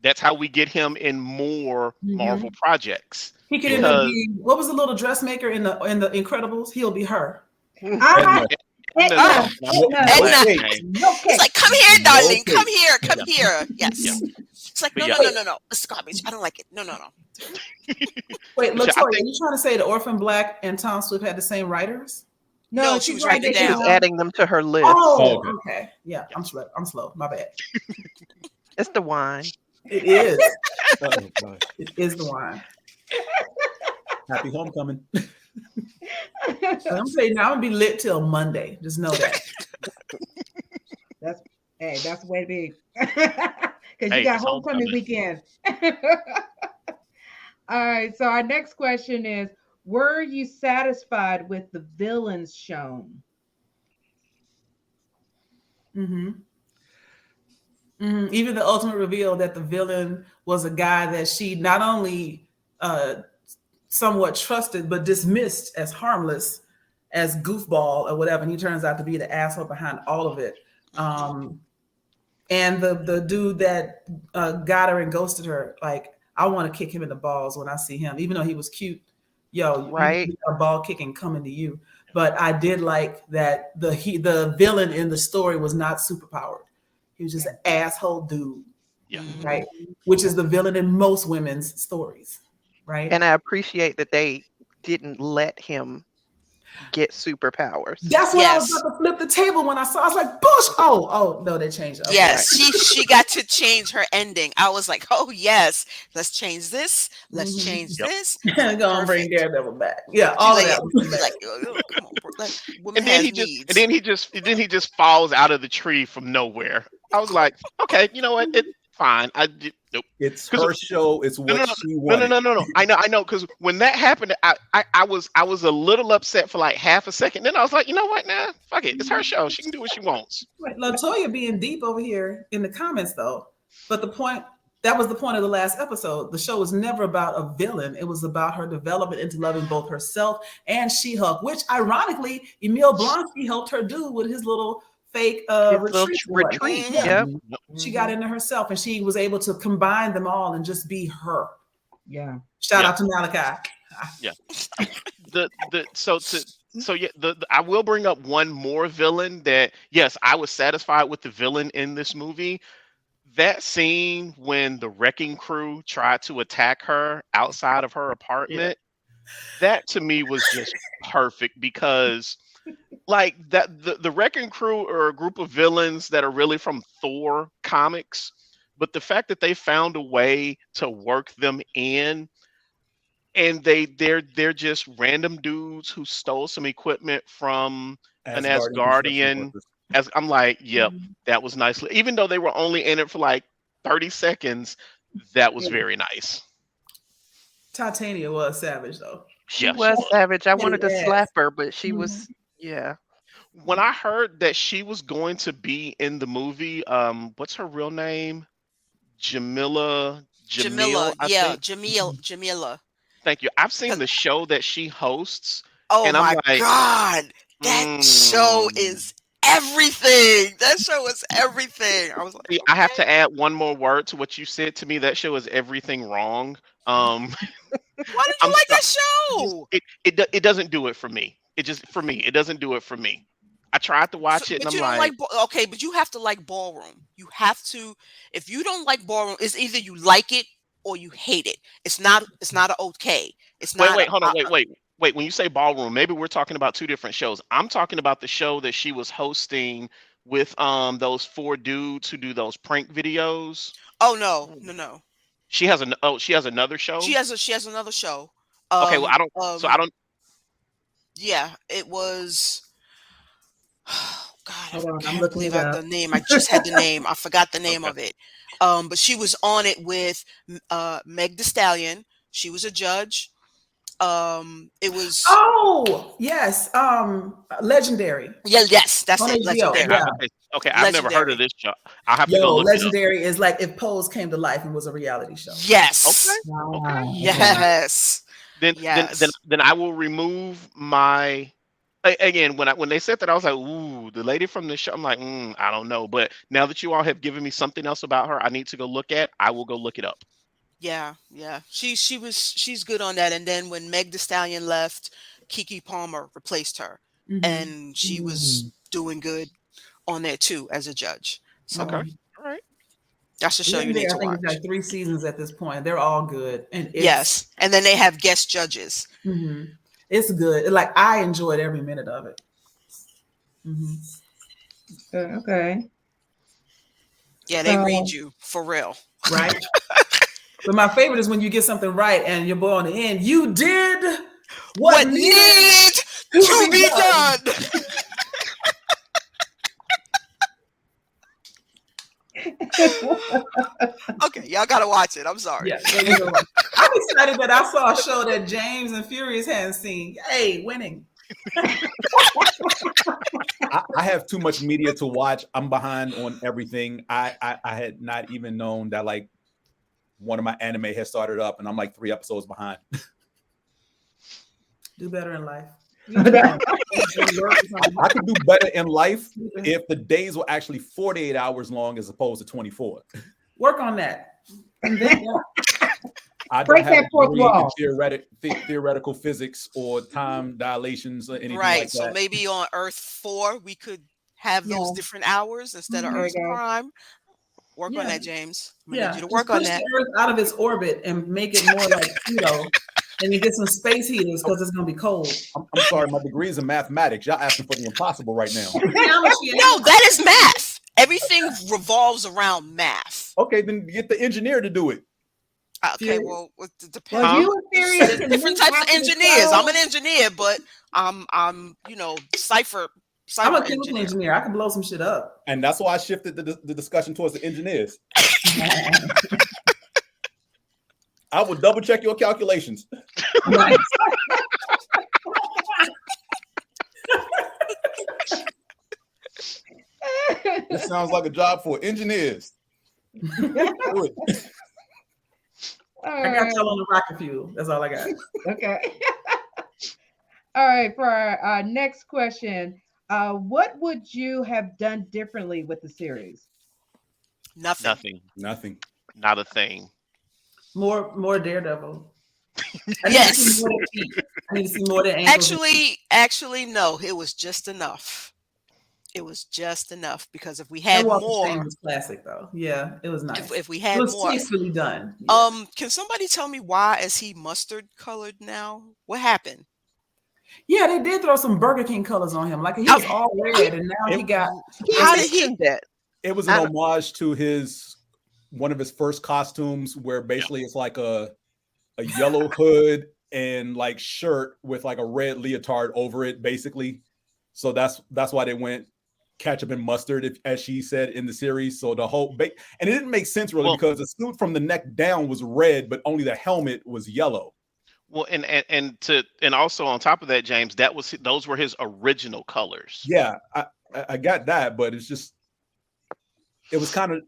That's how we get him in more Marvel projects. He could end up Because being, what was the little dressmaker in the Incredibles? He'll be her. Ah, Edna, Edna. Edna. Okay. It's like, come here, darling. Okay. Come here. Come Yeah. here. Yes. Yeah. It's like, But no, yeah. no. It's garbage. I don't like it. No. Wait, But yeah, I Latoya, think- are you trying to say the Orphan Black and Tom Swift had the same writers? No, she's she was writing writing it it She down. was adding them to her list. Oh, Okay. okay. Yeah, I'm slow. My bad. It's the wine. It is. Oh, gosh. It is the wine. Happy homecoming. I'm saying now I'm gonna be lit till Monday. Just know that. That's the way to be. Because Hey, you got it's homecoming homecoming. weekend. All right. So our next question is: were you satisfied with the villains shown? Even the ultimate reveal that the villain was a guy that she not only somewhat trusted but dismissed as harmless, as goofball or whatever, and he turns out to be the asshole behind all of it. And the dude that got her and ghosted her, like, I want to kick him in the balls when I see him, even though he was cute. Yo, Right. you got a ball kicking coming to you. But I did like that the villain in the story was not superpowered. He was just an asshole dude, Yeah. right? Which is the villain in most women's stories, right? And I appreciate that they didn't let him get superpowers. That's when I was Yes. about to flip the table when I saw. I was like, "Bush!" Oh no, they changed it. Okay. Yes, she got to change her ending. I was like, oh yes, let's change this. Let's Mhm. change Yep. this. Gonna bring Perfect. Daredevil back. Yeah, all of She's that. Was like, back. come on, bro. Woman And then has he just needs. and then he just falls out of the tree from nowhere. I was like, okay, you know what? It's fine. Nope. It's 'Cause- her show. It's what she wanted. No. I know. Because when that happened, I was a little upset for like half a second. Then I was like, you know what? Nah, fuck it. It's her show. She can do what she wants. Wait, Latoya being deep over here in the comments though. But that was the point of the last episode. The show was never about a villain. It was about her development into loving both herself and She-Hulk, which ironically Emil Blonsky helped her do with his little fake His little retreat. retreat. Yeah. Yep. She got into herself and she was able to combine them all and just be her. Yeah. Shout Yeah. out to Malachi. I will bring up one more villain that, yes, I was satisfied with the villain in this movie. That scene when the wrecking crew tried to attack her outside of her apartment, that to me was just perfect because like that the wrecking crew are a group of villains that are really from Thor comics, but the fact that they found a way to work them in, and they're just random dudes who stole some equipment from an Asgardian. As I'm like, yep, that was nice. Even though they were only in it for like 30 seconds, that was very nice. Titania was savage though. She Yeah, was savage. I wanted to Yes. slap her, but she was, yeah. When I heard that she was going to be in the movie, what's her real name? Jamila, I think. Jamila. Thank you. I've seen the show that she hosts. Oh And I'm my like, God. That show is everything. That show is everything. I was like, I have to add one more word to what you said to me. That show is everything wrong. why did you I'm like that show? It doesn't do it for me. It doesn't do it for me. I tried to watch it and But I'm you don't like, okay, but you have to like ballroom. You have to. If you don't like ballroom, it's either you like it or you hate it. It's not an okay. It's not. wait, hold on, Wait, when you say ballroom, maybe we're talking about two different shows. I'm talking about the show that she was hosting with those 4 dudes who do those prank videos. Oh no. She has another show. She has another show. Okay, well I don't. Yeah, it was. Oh God, Hold on, I I'm can't looking believe it I up. the name. I just had the name. I forgot the name Okay. of it. But she was on it with Meg Thee Stallion. She was a judge. It was. Oh yes, Legendary. Yeah, yes, that's On it. HBO, Legendary. yeah. Okay, I've never heard Legendary. of this show. I'll have to go Yo, look it up. Legendary is like if Pose came to life and was a reality show. Yes. Okay. Yes. Then Yes. then I will remove my. Again, when they said that, I was like, "Ooh, the lady from the show." I'm like, I don't know. But now that you all have given me something else about her, I need to go look at. I will go look it up. Yeah. She's good on that. And then when Meg Thee Stallion left, Kiki Palmer replaced her, Mhm. and she was doing good on there too as a judge. So Okay, all right. that's a show you need Legendary, to I think watch. it's like 3 seasons at this point. They're all good, and Yes, and then they have guest judges. it's good. Like I enjoyed every minute of it. Okay. Yeah, they So- read you for real. Right. But my favorite is when you get something right and your boy on the end, you did What needed to be done. Okay, y'all gotta watch it. I'm sorry. Yeah, there you go. I'm excited that I saw a show that James and Furious hadn't seen. Hey, winning. I have too much media to watch. I'm behind on everything. I had not even known that like one of my anime has started up, and I'm like 3 episodes behind. Do better in life. I could do better in life if the days were actually 48 hours long as opposed to 24. Work on that. And then, I don't Break have that a fourth degree in wall. theoretical physics or time dilations or anything Right. like So that. maybe on Earth 4 we could have those Yeah. different hours instead of There we Earth go. Prime. Work on Yeah. that, James. I'm gonna yeah, need you to just work on push that. the Earth out of its orbit and make it more like Pluto, and you get some space heaters because it's gonna be cold. I'm sorry, my degree is in mathematics. Y'all asking for the impossible right now. No, that is math. Everything revolves around math. Okay, then get the engineer to do it. Okay, well, it depends. Well, you and Furious There's can different meet types of after the engineers. show. I'm an engineer, but I'm cyber I'm a chemical engineer. engineer. I can blow some shit up. And that's why I shifted the discussion towards the engineers. I will double check your calculations. Nice. This sounds like a job for engineers. Do it. All I got right. y'all on the rocket fuel. That's all I got. Okay. All right. For our next question, what would you have done differently with the series? Nothing. Nothing. Not a thing. More Daredevil. Yes. I need to see more than Angel. Actually, no. It was just enough. It was just enough because if we That had Walk of more, Shame was classic though. Yeah, it was nice. if we It had was more, tastefully done. Yeah. can somebody tell me why is he mustard colored now? What happened? Yeah, they did throw some Burger King colors on him. Like he was all red, and now he got. How did he? that? It was an homage to one of his first costumes where basically it's like a yellow hood and like shirt with like a red leotard over it, basically. So that's why they went ketchup and mustard, as she said in the series. So the whole and it didn't make sense really because the suit from the neck down was red, but only the helmet was yellow. Well, and also on top of that, James, those were his original colors. Yeah, I got that, but it's just it was kind of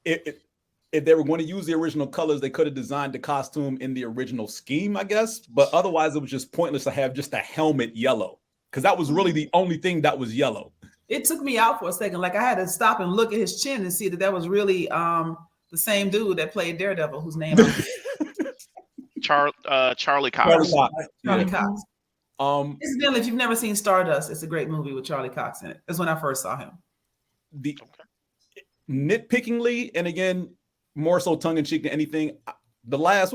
if they were going to use the original colors, they could have designed the costume in the original scheme, I guess. But otherwise, it was just pointless to have just a helmet yellow because that was really the only thing that was yellow. It took me out for a second. Like I had to stop and look at his chin and see that was really the same dude that played Daredevil, whose name Charlie Cox. Charlie Cox. Charlie Yeah. Cox. Incidentally, if you've never seen Stardust, it's a great movie with Charlie Cox in it. That's when I first saw him. Nitpickingly, and again, more so tongue in cheek than anything. The last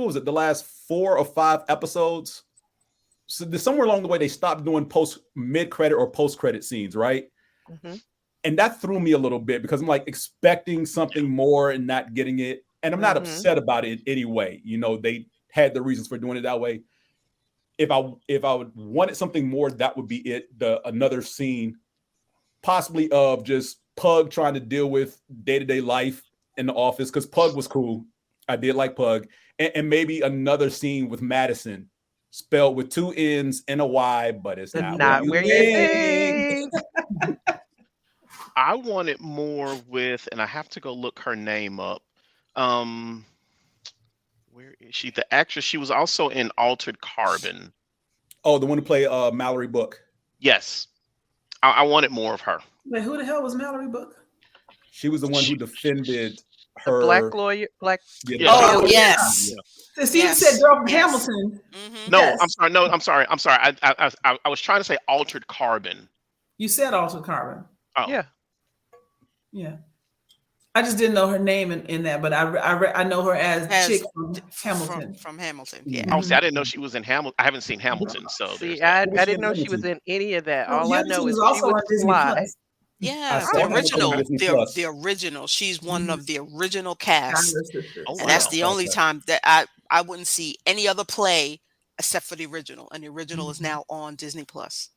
4 or 5 episodes, so somewhere along the way they stopped doing mid-credit or post-credit scenes, right? Mhm. And that threw me a little bit because I'm like expecting something more and not getting it. And I'm not upset about it anyway. You know, they had the reasons for doing it that way. If I wanted something more, that would be it. Another scene, possibly of just Pug trying to deal with day-to-day life in the office, because Pug was cool. I did like Pug. And maybe another scene with Madison, spelled with 2 N's and a Y, but it's not where you you think. think. I wanted more with, and I have to go look her name up. Where is she? The actress. She was also in Altered Carbon. Oh, the one who played Mallory Book. Yes, I wanted more of her. Wait, who the hell was Mallory Book? She was the one who defended her. Black lawyer, Yeah. Oh, yes. Yeah. See, Yes. you said girl from Yes. Hamilton. Mhm. No, Yes. I'm sorry. No, I'm sorry. I'm sorry. I was trying to say Altered Carbon. You said Altered Carbon. Oh, Yeah. Yeah. I just didn't know her name in that, but I know her as Chick from Hamilton. From Hamilton. Yeah. Oh, see, I didn't know she was in Hamilton. I haven't seen Hamilton, so See, there's I that. didn't know she was in any of that. Oh, All I Hamilton know is was she also on was Disney fly. Plus. Yeah, saw the Hamilton original, on Disney Plus. the original. She's one of the original cast, Tyler Sisters. Oh, and that's wow. the only Okay. time that I wouldn't see any other play except for the original, and the original is now on Disney Plus.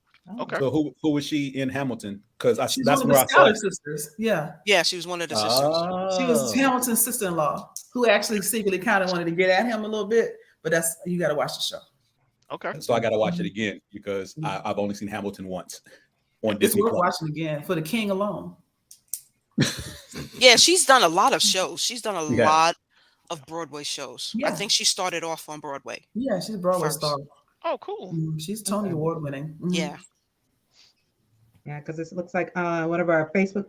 Okay. So who was she in Hamilton? Because She's that's one where of I the saw Schuyler it. sisters. Yeah. Yeah, she was one of the sisters. She was Oh. Hamilton's sister-in-law, who actually secretly kind of wanted to get at him a little bit, but you got to watch the show. Okay. So I got to watch it again because I've only seen Hamilton once on It's Disney worth Plus. watching again for the King alone. Yeah, she's done a lot of shows. She's done a Yeah. lot of Broadway shows. I Yeah. think she started off on Broadway. Yeah, she's a Broadway First. star. Oh, cool. She's Tony Award winning. Yeah. Yeah, because it looks like one of our Facebook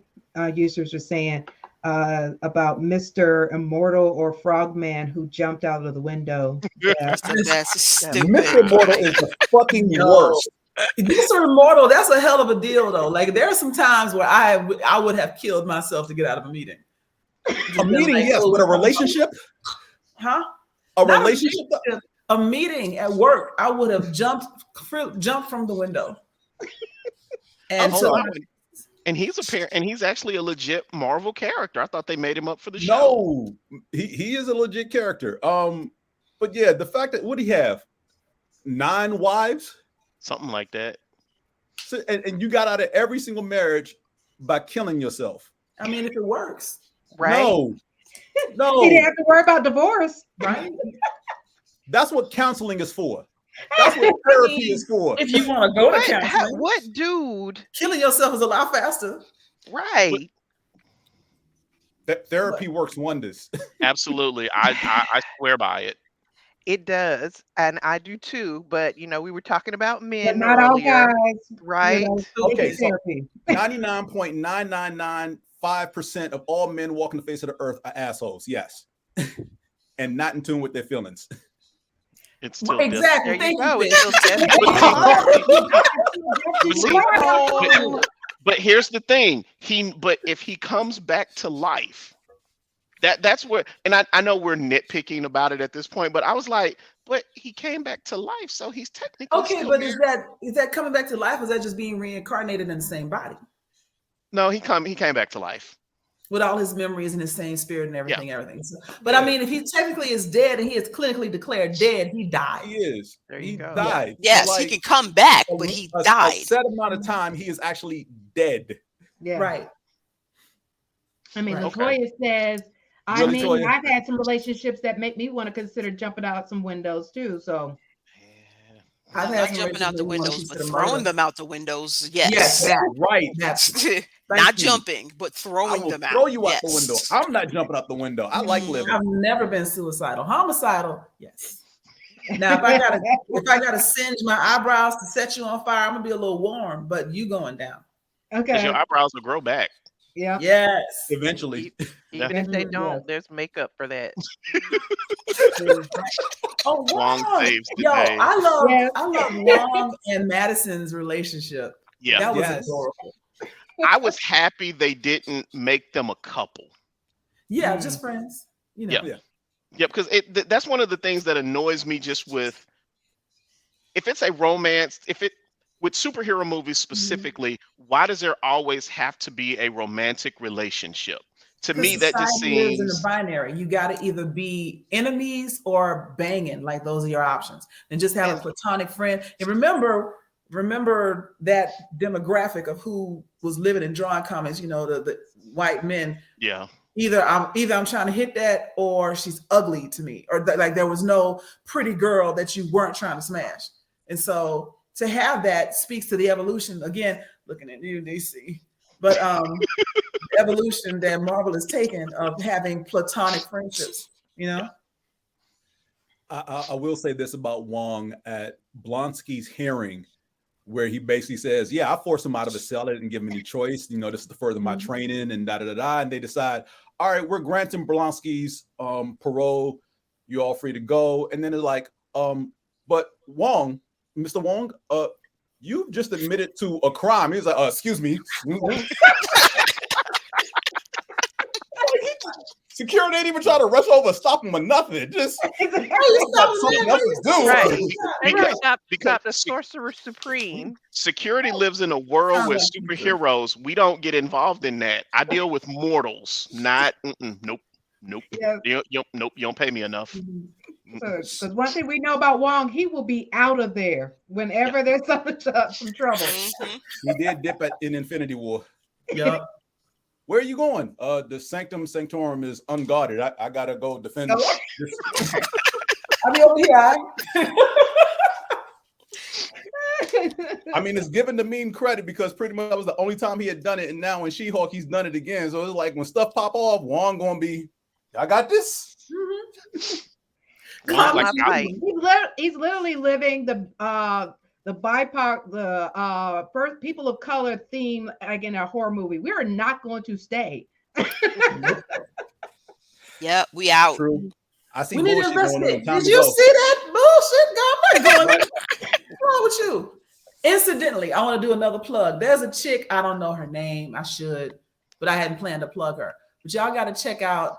users was saying about Mr. Immortal or Frogman who jumped out of the window. Yeah. That's stupid. Mr. Immortal is the fucking worst. Mr. Immortal, that's a hell of a deal though. Like there are some times where I would have killed myself to get out of a meeting. A meeting, yes, but a relationship? Huh? A Not relationship? A meeting at work, I would have jumped from the window. And Oh, so wow. And he's actually a legit Marvel character. I thought they made him up for the show. No, he is a legit character. But yeah, the fact that what do he have? 9 wives? Something like that. So, and you got out of every single marriage by killing yourself. I mean, if it works, Right? No. He didn't have to worry about divorce. right? That's what counseling is for. That's what therapy is for. If you want to go to counseling, What dude? killing yourself is a lot faster. Right. That therapy works wonders. Absolutely. I swear by it. It does, and I do too. But we were talking about But men not all earlier, guys. right? Okay, so Therapy. 99.9995% of all men walking the face of the earth are assholes. Yes. And not in tune with their feelings. It's still Exactly. There you Thank go. you, It's Fitz. so But here's the thing. But if he comes back to life, that's where, and I know we're nitpicking about it at this point, but I was like, but he came back to life, so he's technically Okay, still but married. is that coming back to life? Or is that just being reincarnated in the same body No, he came back to life. with all his memories and his same spirit and everything? So, but I mean, if he technically is dead and he is clinically declared dead, he died. He is. There He you go. died. Yes, Like, he can come back, but he a died. set amount of time, he is actually dead. Yeah. Right. I mean, Right. Latoya says, I Really, mean, Toya? I've had some relationships that make me want to consider jumping out some windows too. So I've Not had some jumping out the relationships windows, where but you throwing murder. them out the windows. Yes. Yes, that. Right. Not you. jumping, but I throwing will them out. throw you out the Yes. window. I'm not jumping out the window. I like living. I've never been suicidal. Homicidal, yes. Now, if I gotta singe my eyebrows to set you on fire, I'm gonna be a little warm, but you going down. Because okay, your eyebrows will grow back. yeah. Yes. Eventually. Even if they Definitely don't, does. there's makeup for that. Oh Wrong wow. saves Yo, today. I love Yes. Wong and Madison's relationship. Yeah. That was Yes. adorable. I was happy they didn't make them a couple. Yeah, just friends. You know. Yeah. Yeah, because that's one of the things that annoys me just with if it's a romance, with superhero movies specifically, why does there always have to be a romantic relationship? To me, Because that just society lives in the seems binary. You got to either be enemies or banging. Like those are your options. And just have a platonic friend. And remember that demographic of who was living in drawing comics. You know, the white men. yeah. Either I'm trying to hit that, or she's ugly to me, or like there was no pretty girl that you weren't trying to smash. And so to have that speaks to the evolution. Again, looking at you, DC, but evolution that Marvel has taken of having platonic friendships, you know. I will say this about Wong at Blonsky's hearing, where he basically says, yeah, I forced him out of his cell. I didn't give him any choice. You know, this is to further my training and da-da-da-da. And they decide, all right, we're granting Blonsky's parole. You're all free to go. And then it's like, but Wong, Mr. Wong, you've just admitted to a crime. He's like, excuse me. Security didn't even try to rush over, stop him or nothing. Just something else to do. Right. Because the Sorcerer Supreme. Security lives in a world with superheroes. We don't get involved in that. I deal with mortals, not nope. Yeah. You don't pay me enough. Because one thing we know about Wong, he will be out of there whenever there's some trouble. He did dip in Infinity War. Yeah. Where are you going? The Sanctum Sanctorum is unguarded. I gotta go defend. I'll be over here. I mean, it's given the meme credit because pretty much that was the only time he had done it, and now in She-Hulk he's done it again. So it's like when stuff pop off, Wong gonna be, I got this. He's literally living the BIPOC, the first people of color theme, like in a horror movie. We are not going to stay. Yeah, we out. True. I see We need to bullshit invest going on. it. Time Did to you go. see that bullshit going on? What's wrong with you? Incidentally, I want to do another plug. There's a chick, I don't know her name. I should, but I hadn't planned to plug her. But y'all got to check out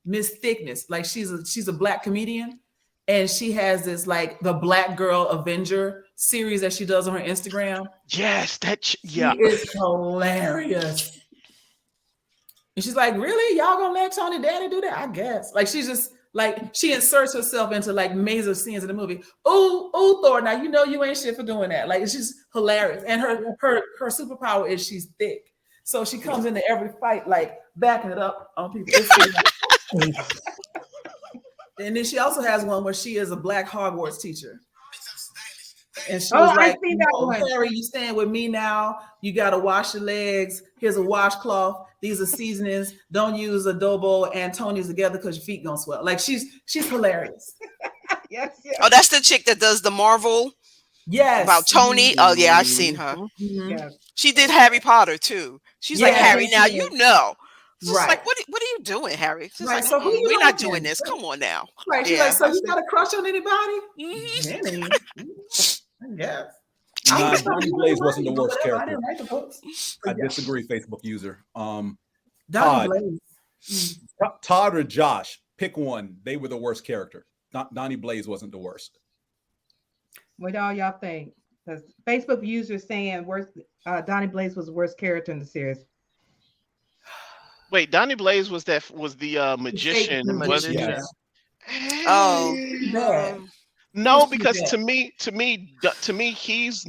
Miss Thickness. Like she's a Black comedian, and she has this like the Black Girl Avenger series that she does on her Instagram. Yes, She is hilarious. And she's like, really? Y'all gonna let Tony Daddy do that? I guess. Like she's just like she inserts herself into like major scenes in the movie. Ooh, Thor. Now you know you ain't shit for doing that. Like it's just hilarious. And her superpower is she's thick. So she comes into every fight like backing it up on people. And then she also has one where she is a Black Hogwarts teacher. And she was like, I see that one. Harry, you staying with me now. You got to wash your legs. Here's a washcloth. These are seasonings. Don't use adobo and Tony's together because your feet gonna swell. Like she's hilarious. Yes. Oh, that's the chick that does the Marvel. Yes. About Tony. Oh yeah, I've seen her. Mm-hmm. Yes. She did Harry Potter too. She's like, Harry, now you know. So Right. It's like, what are you doing, Harry? She's Right, like, so who you we're not liking? doing this. Come on now. Right. She's Yeah. like, so you got a crush on anybody? Mhm. Jenny. I guess. Nah, Donnie Blaze wasn't the worst I character. didn't like the books. I disagree, Facebook user. Donnie Todd. Blaze. Todd or Josh, pick one. They were the worst character. Donnie Blaze wasn't the worst. What y'all think? Because Facebook users saying Donnie Blaze was the worst character in the series. Wait, Donnie Blaze was the magician. The wasn't magician. it? Yes. Oh. Bad. No, He's because pretty to me, he's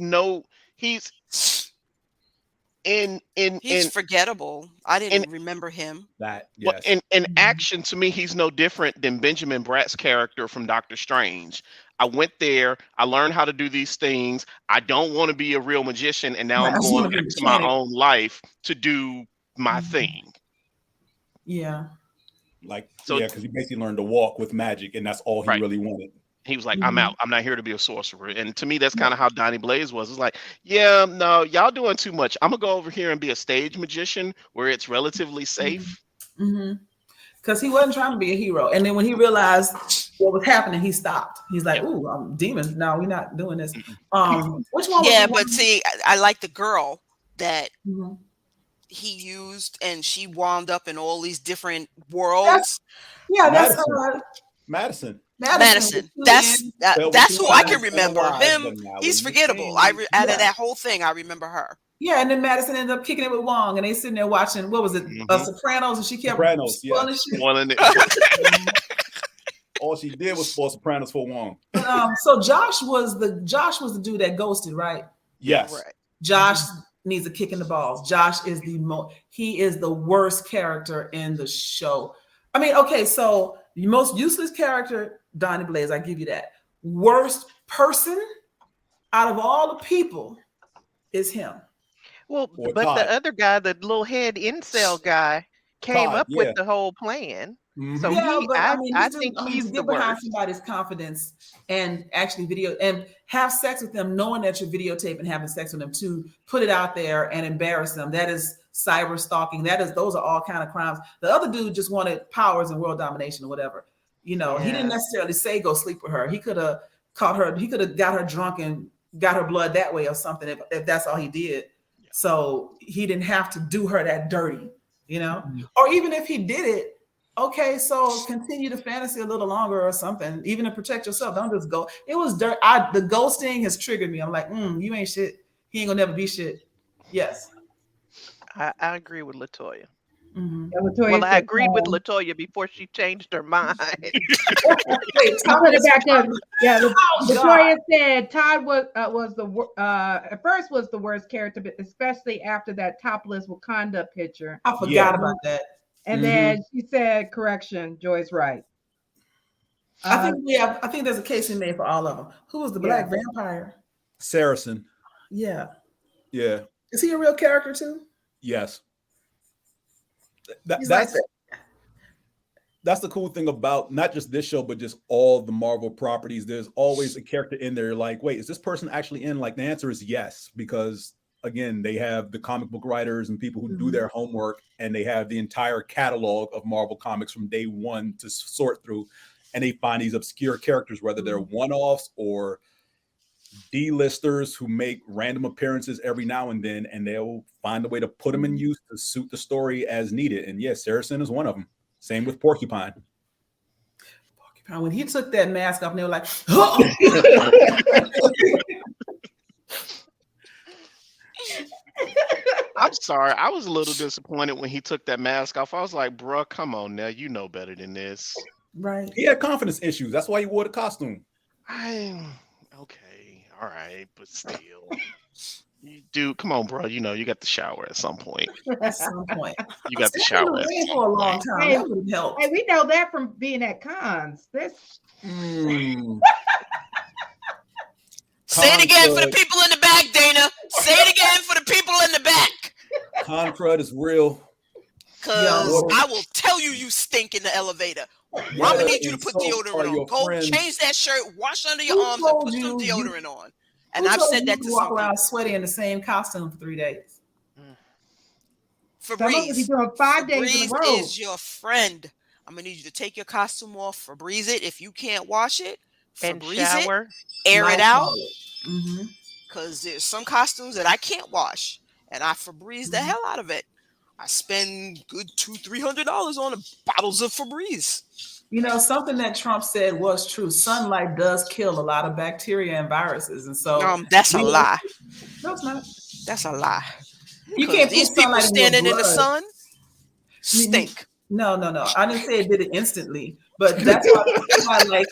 in forgettable. I didn't remember him. That well, yes. in action, to me, he's no different than Benjamin Bratt's character from Doctor Strange. I went there, I learned how to do these things. I don't want to be a real magician, and now Right, I I'm just going wanna be back a to my mechanic. own life to do my thing. Yeah. Like So- yeah, because he basically learned to walk with magic, and that's all he Right. really wanted. He was like, Mhm. I'm out. I'm not here to be a sorcerer. And to me, that's kind of how Donnie Blaze was. It's like, yeah, no, y'all doing too much. I'm going to go over here and be a stage magician where it's relatively safe. Because he wasn't trying to be a hero. And then when he realized what was happening, he stopped. He's like, ooh, I'm demons. No, we're not doing this. Which one was Yeah, the but one- see, I like the girl that Mhm. he used, and she wound up in all these different worlds. Yeah, that's Madison. Madison. Madison. That's who I can remember. Him, he's forgettable. Out of that whole thing, I remember her. Yeah, and then Madison ended up kicking it with Wong, and they sitting there watching. What was it? Sopranos, and she kept Sopranos. Shit. All she did was spoil Sopranos for Wong. So Josh was the dude that ghosted, right? Yes. Right. Josh needs a kick in the balls. Josh is he is the worst character in the show. I mean, okay, so the most useless character, Donnie Blaze, I give you that. Worst person out of all the people is him. Well, Or but Todd. the other guy, the little head incel guy, came Todd, up with the whole plan. So I think he's to the get behind worst. somebody's confidence and actually video and have sex with them, knowing that you're videotaping having sex with them, to put it out there and embarrass them. That is cyber stalking. Those are all kind of crimes. The other dude just wanted powers and world domination or whatever. He didn't necessarily say go sleep with her. He could have caught her. He could have got her drunk and got her blood that way or something if that's all he did. So he didn't have to do her that dirty, or even if he did it. Okay, so continue the fantasy a little longer or something, even to protect yourself. Don't just go. It was dirt. The ghosting has triggered me. I'm like, you ain't shit. He ain't gonna never be shit. Yes. I agree with Latoya. Mm-hmm. Well, I agreed with Latoya before she changed her mind. Wait, I'll put it back up. Yeah, Latoya said Todd was at first was the worst character, but especially after that topless Wakanda picture. I forgot about that. And then she said, "Correction, Joy's right." I think there's a case in made for all of them. Who was the black vampire? Saracen. Yeah. Yeah. Is he a real character too? Yes. That's the cool thing about not just this show, but just all the Marvel properties. There's always a character in there. Like, wait, is this person actually in? Like, the answer is yes, because again, they have the comic book writers and people who do their homework, and they have the entire catalog of Marvel comics from day one to sort through, and they find these obscure characters, whether they're one-offs or D-listers who make random appearances every now and then, and they'll find a way to put them in use to suit the story as needed. And yes, Saracen is one of them. Same with Porcupine. When he took that mask off, and they were like, I'm sorry. I was a little disappointed when he took that mask off. I was like, bruh, come on now. You know better than this. Right. He had confidence issues. That's why he wore the costume. Okay. All right. But still. Dude, come on, bro. You got the shower at some point. At some point. You got the shower at some for a long point. time. Hey, That wouldn't help. Hey, we know that from being at cons. Say it again for the people in the back, Dana. Say it again for the people in the back. Contrad is real. Because I will tell you stink in the elevator. I'm gonna need you to put deodorant on. Go change that shirt, wash under your arms, and put some deodorant on. And I've said that to some people. Walk around sweaty in the same costume for 3 days. Febreze. Doing 5 days in a row. Febreze is your friend. I'm gonna need you to take your costume off, Febreze it. If you can't wash it, Febreze shower. it, air it out. Mm-hmm. Because there's some costumes that I can't wash, and I Febreze the hell out of it. I spend good $200-300 on bottles of Febreze. Something that Trump said was true. Sunlight does kill a lot of bacteria and viruses, and so that's a lie. No, it's not. That's a lie. You can't. These people standing in the sun stink. No. I didn't say it did it instantly, but that's why like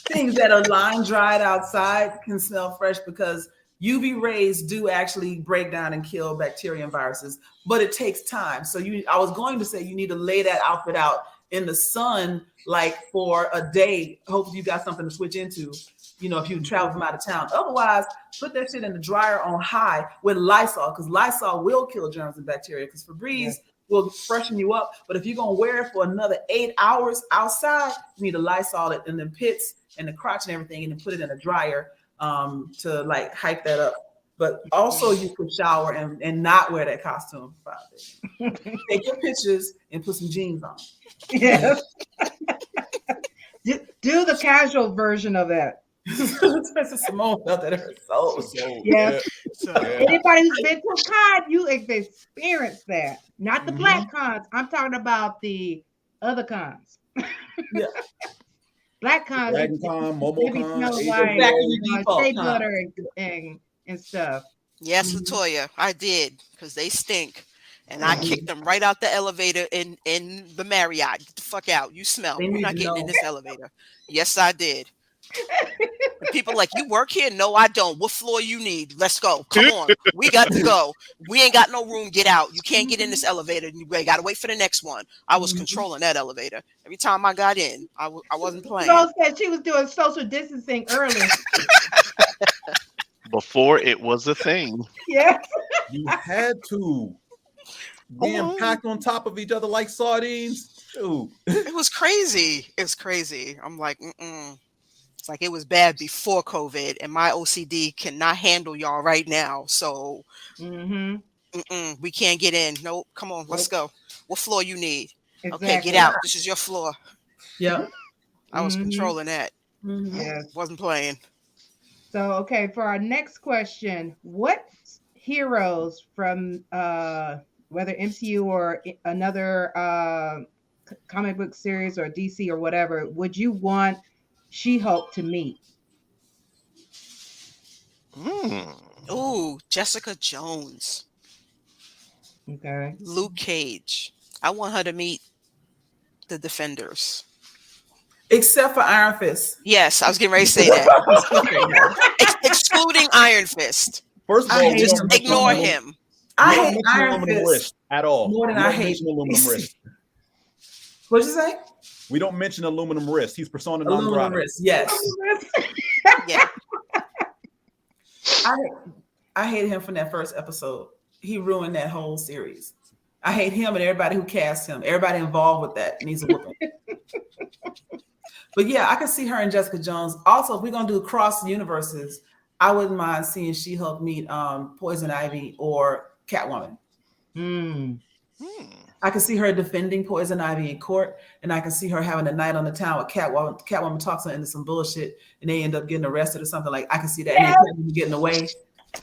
things that are line dried outside can smell fresh, because UV rays do actually break down and kill bacteria and viruses, but it takes time. So I was going to say you need to lay that outfit out in the sun, like for a day. Hopefully you got something to switch into, if you travel from out of town. Otherwise, put that shit in the dryer on high with Lysol, because Lysol will kill germs and bacteria, because Febreze will freshen you up. But if you're going to wear it for another 8 hours outside, you need to Lysol it in the pits and the crotch and everything, and then put it in a dryer to like hype that up. But also you could shower and not wear that costume for 5 days. Take your pictures and put some jeans on. Yes. Do the casual version of that. Simone felt that her soul. Yes. Anybody who's been to a con, you experienced that. Not the black cons. I'm talking about the other cons. Yeah. Black con, Dragon Con, they be MomoCon, smelling AWA. like shea butter and stuff. Yes, Latoya, I did, because they stink. And I kicked them right out the elevator in the Marriott. Get the fuck out. You smell. You're not getting in this elevator. Yes, I did. And people like, you work here? No, I don't. What floor you need? Let's go. Come on. We got to go. We ain't got no room. Get out. You can't get in this elevator. You got to wait for the next one. I was controlling that elevator. Every time I got in, I wasn't playing. Rose said she was doing social distancing earlier. Before it was a thing. Yeah. You had to. Being packed on top of each other like sardines. Shoot. It was crazy. It's crazy. I'm like, It's like it was bad before COVID, and my OCD cannot handle y'all right now. So we can't get in. Nope. Come on, let's go. What floor you need? Exactly. Okay, get out. This is your floor. Yeah. I was controlling that. Yes. Wasn't playing. So, okay, for our next question, what heroes from whether MCU or another comic book series or DC or whatever would you want She-Hulk to meet? Ooh, Jessica Jones. Okay. Luke Cage. I want her to meet the Defenders. Except for Iron Fist. Yes, I was getting ready to say that. Excluding Iron Fist. First of all, just ignore him. I hate Iron Fist at all. More than I hate aluminum wrist. What'd you say? We don't mention aluminum wrist. He's persona non grata. Aluminum wrist, yes. Yeah. I hated him from that first episode. He ruined that whole series. I hate him and everybody who cast him. Everybody involved with that needs a whooping. But yeah, I can see her and Jessica Jones. Also, if we're gonna do cross universes, I wouldn't mind seeing She-Hulk meet Poison Ivy or Catwoman. I can see her defending Poison Ivy in court, and I can see her having a night on the town with Catwoman. Catwoman talks her into some bullshit, and they end up getting arrested or something. Like I can see that, and then getting away.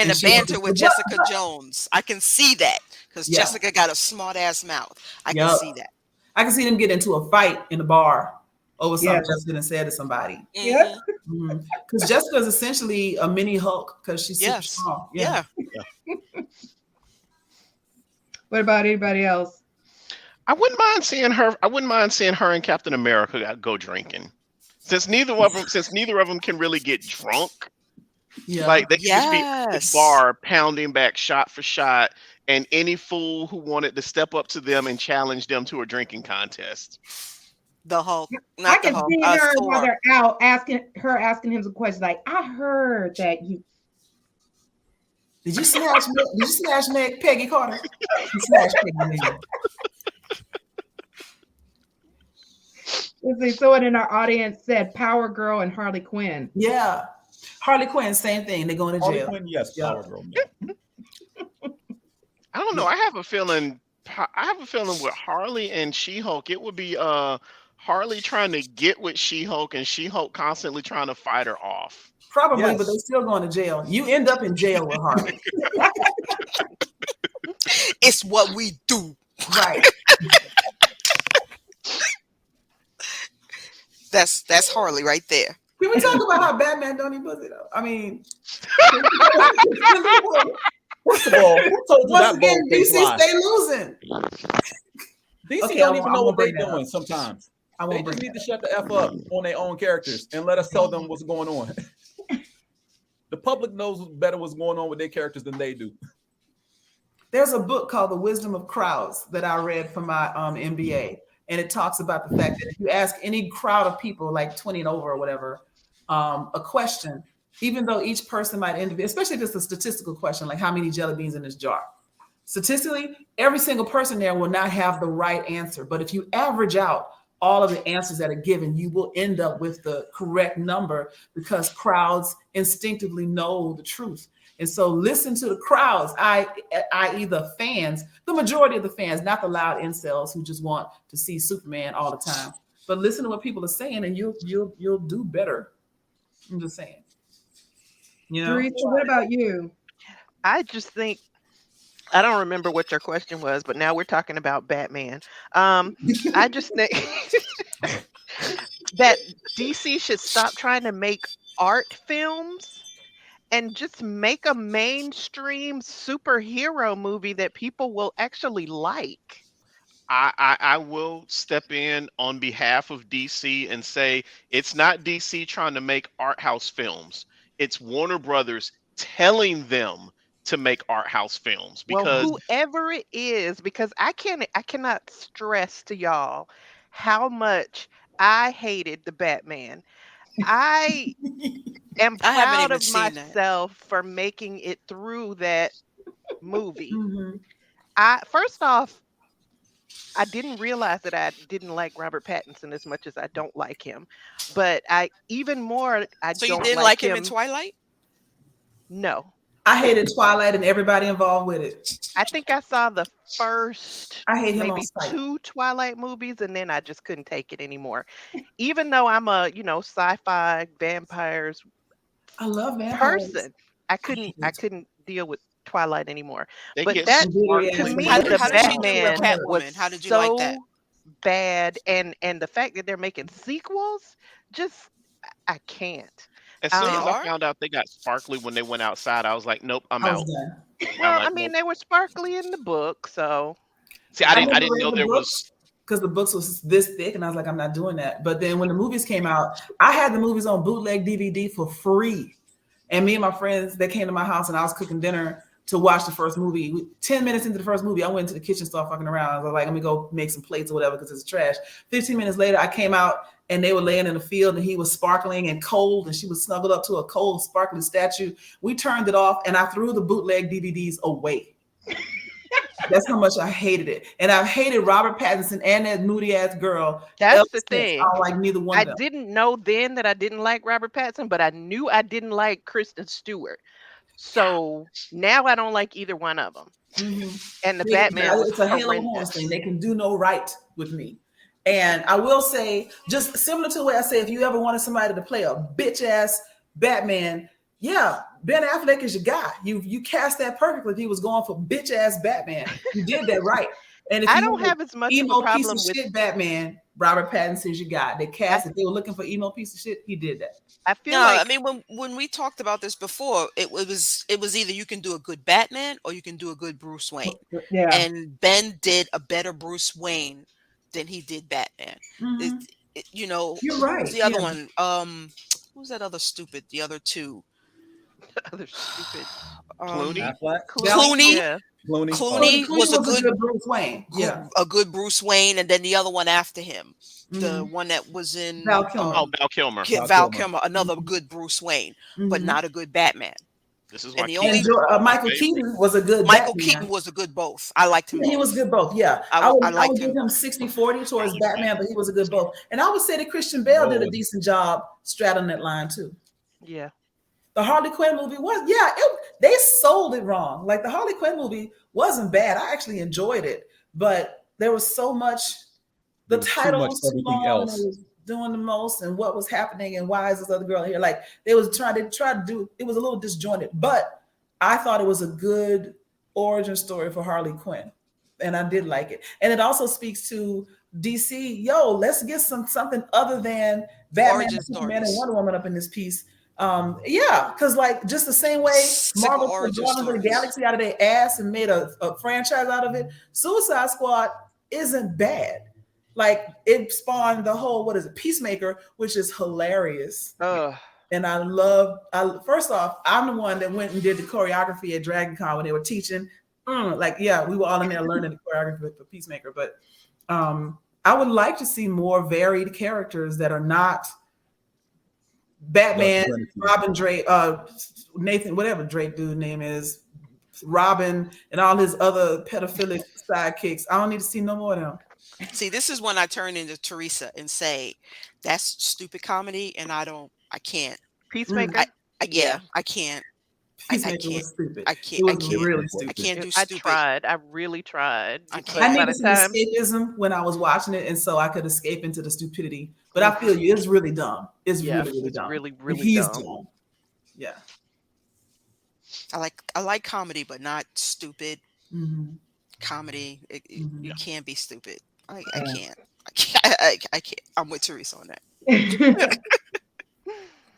And the banter with Jessica Jones, I can see that because Jessica got a smart ass mouth. I can see that. I can see them get into a fight in a bar over something Jessica done said to somebody. Because Jessica is essentially a mini Hulk because she's super strong. Yeah. What about anybody else? I wouldn't mind seeing her and Captain America go drinking. Since neither of them can really get drunk. Yeah. Like they could just be at the bar pounding back shot for shot, and any fool who wanted to step up to them and challenge them to a drinking contest. The Hulk. I can see her while they're out asking him some questions like, I heard that you Did you smash Peggy Carter? You smashed Peggy. Someone in our audience said Power Girl and Harley Quinn. Yeah. Harley Quinn, same thing. They're going to jail. Harley Quinn, yes, Power Girl. I don't know. I have a feeling with Harley and She-Hulk, it would be Harley trying to get with She-Hulk and She-Hulk constantly trying to fight her off. Probably, but they're still going to jail. You end up in jail with Harley. It's what we do. Right. That's Harley right there. Can we talk about how Batman don't eat pussy though? I mean, first of all, who told you once that again, DC stay losing. DC don't even know what they're doing sometimes. They just need to shut the F up on their own characters and let us tell them what's going on. The public knows better what's going on with their characters than they do. There's a book called The Wisdom of Crowds that I read for my MBA. And it talks about the fact that if you ask any crowd of people, like 20 and over or whatever, a question, even though each person might especially if it's a statistical question, like how many jelly beans in this jar, statistically, every single person there will not have the right answer. But if you average out all of the answers that are given, you will end up with the correct number because crowds instinctively know the truth. And so listen to the crowds, i.e. the fans, the majority of the fans, not the loud incels who just want to see Superman all the time. But listen to what people are saying and you'll do better. I'm just saying. You know? Theresa, what about you? I just think, I don't remember what your question was, but now we're talking about Batman. I just think that DC should stop trying to make art films and just make a mainstream superhero movie that people will actually like. I will step in on behalf of DC and say it's not DC trying to make art house films. It's Warner Brothers telling them to make art house films Well, because whoever it is, because I cannot stress to y'all how much I hated the Batman. I am I haven't proud even of seen that. myself for making it through that movie. Mhm. I first off, I didn't realize that I didn't like Robert Pattinson as much as I don't like him. But I even more I So you don't didn't like like him in him. Twilight? No. I hated Twilight and everybody involved with it. I think I saw the first I hate him on maybe sight. 2 Twilight movies and then I just couldn't take it anymore. Even though I'm a, sci-fi vampires I love vampires. person, I couldn't deal with Twilight anymore. they But get that Glittery to ass me How women. did, the how did she do Batman was Catwoman? How did you like that? so bad and the fact that they're making sequels just I can't. as soon They as Um I are? found out they got sparkly when they went outside, I was like, nope, I'm I was out. done. I'm well, I like, mean nope. they were sparkly in the book, so See, I I never didn't know read the there books was. because the books was this thick, and I was like, I'm not doing that. But then when the movies came out, I had the movies on bootleg DVD for free. And me and my friends, they came to my house and I was cooking dinner to watch the first movie. 10 minutes into the first movie, I went into the kitchen, started fucking around. I was like, let me go make some plates or whatever because it's trash. 15 minutes later, I came out and they were laying in the field and he was sparkling and cold and she was snuggled up to a cold, sparkling statue. We turned it off and I threw the bootleg DVDs away. That's how much I hated it. And I've hated Robert Pattinson and that moody ass girl. that's the Since. thing. I don't like neither one I of them. didn't know then that I didn't like Robert Pattinson, but I knew I didn't like Kristen Stewart. So now I don't like either one of them. And the Batman was It's a Halo Horns thing. They can do no right with me. And I will say, just similar to the way I say, if you ever wanted somebody to play a bitch ass Batman, yeah, Ben Affleck is your guy. You cast that perfectly. If he was going for bitch ass Batman, you did that right. And if I you don't want have as much of a emo piece problem of with shit Batman, Robert Pattinson is your guy. They cast. If they were looking for emo piece of shit, he did that. I feel No, like I mean when we talked about this before, it was either you can do a good Batman or you can do a good Bruce Wayne. Yeah. And Ben did a better Bruce Wayne than he did Batman. You know, You're right. who's the other Yeah. one? Who's that other stupid? The other two. other stupid Clooney? Clooney. Yeah. Clooney was a good Bruce Wayne. Yeah. a good Bruce Wayne, and then the other one after him, the one that was in Val Kilmer. Val Kilmer. Val Kilmer, another good Bruce Wayne, but not a good Batman. This is And why the only Michael Keaton was a good Michael Batman. Keaton was a good both. I liked him. Yeah, he was good both. Yeah, I would liked give him. him 60-40 towards Batman, but he was a good both. And I would say that Christian Bale did a decent job straddling that line too. Yeah. The Harley Quinn movie was, they sold it wrong. Like the Harley Quinn movie wasn't bad. I actually enjoyed it, but there was so much. The title was too long. Else. It was doing the most, and what was happening, and why is this other girl here? Like they tried to do. It was a little disjointed, but I thought it was a good origin story for Harley Quinn, and I did like it. And it also speaks to DC. Let's get something other than Batman, Superman, and Wonder Woman up in this piece. Because like just the same way Marvel took Guardians of the Galaxy out of their ass and made a franchise out of it, Suicide Squad isn't bad. Like it spawned the whole Peacemaker, which is hilarious. And first off, I'm the one that went and did the choreography at Dragon Con when they were teaching. We were all in there learning the choreography for Peacemaker. But I would like to see more varied characters that are not Batman, Robin Drake, Nathan, whatever Drake dude's name is, Robin, and all his other pedophilic sidekicks. I don't need to see no more of them. See, this is when I turn into Theresa and say, that's stupid comedy, and I can't. Peacemaker? I can't. I can't. Was stupid. I can't. Really stupid. I can't do stupid. I tried. I really tried. I needed some escapism when I was watching it, and so I could escape into the stupidity. But I feel you, it's really dumb. It's really dumb. Really He's dumb. Yeah. I like comedy, but not stupid Mm-hmm. comedy. You can't be stupid. I can't. I can't. I'm with Theresa on that.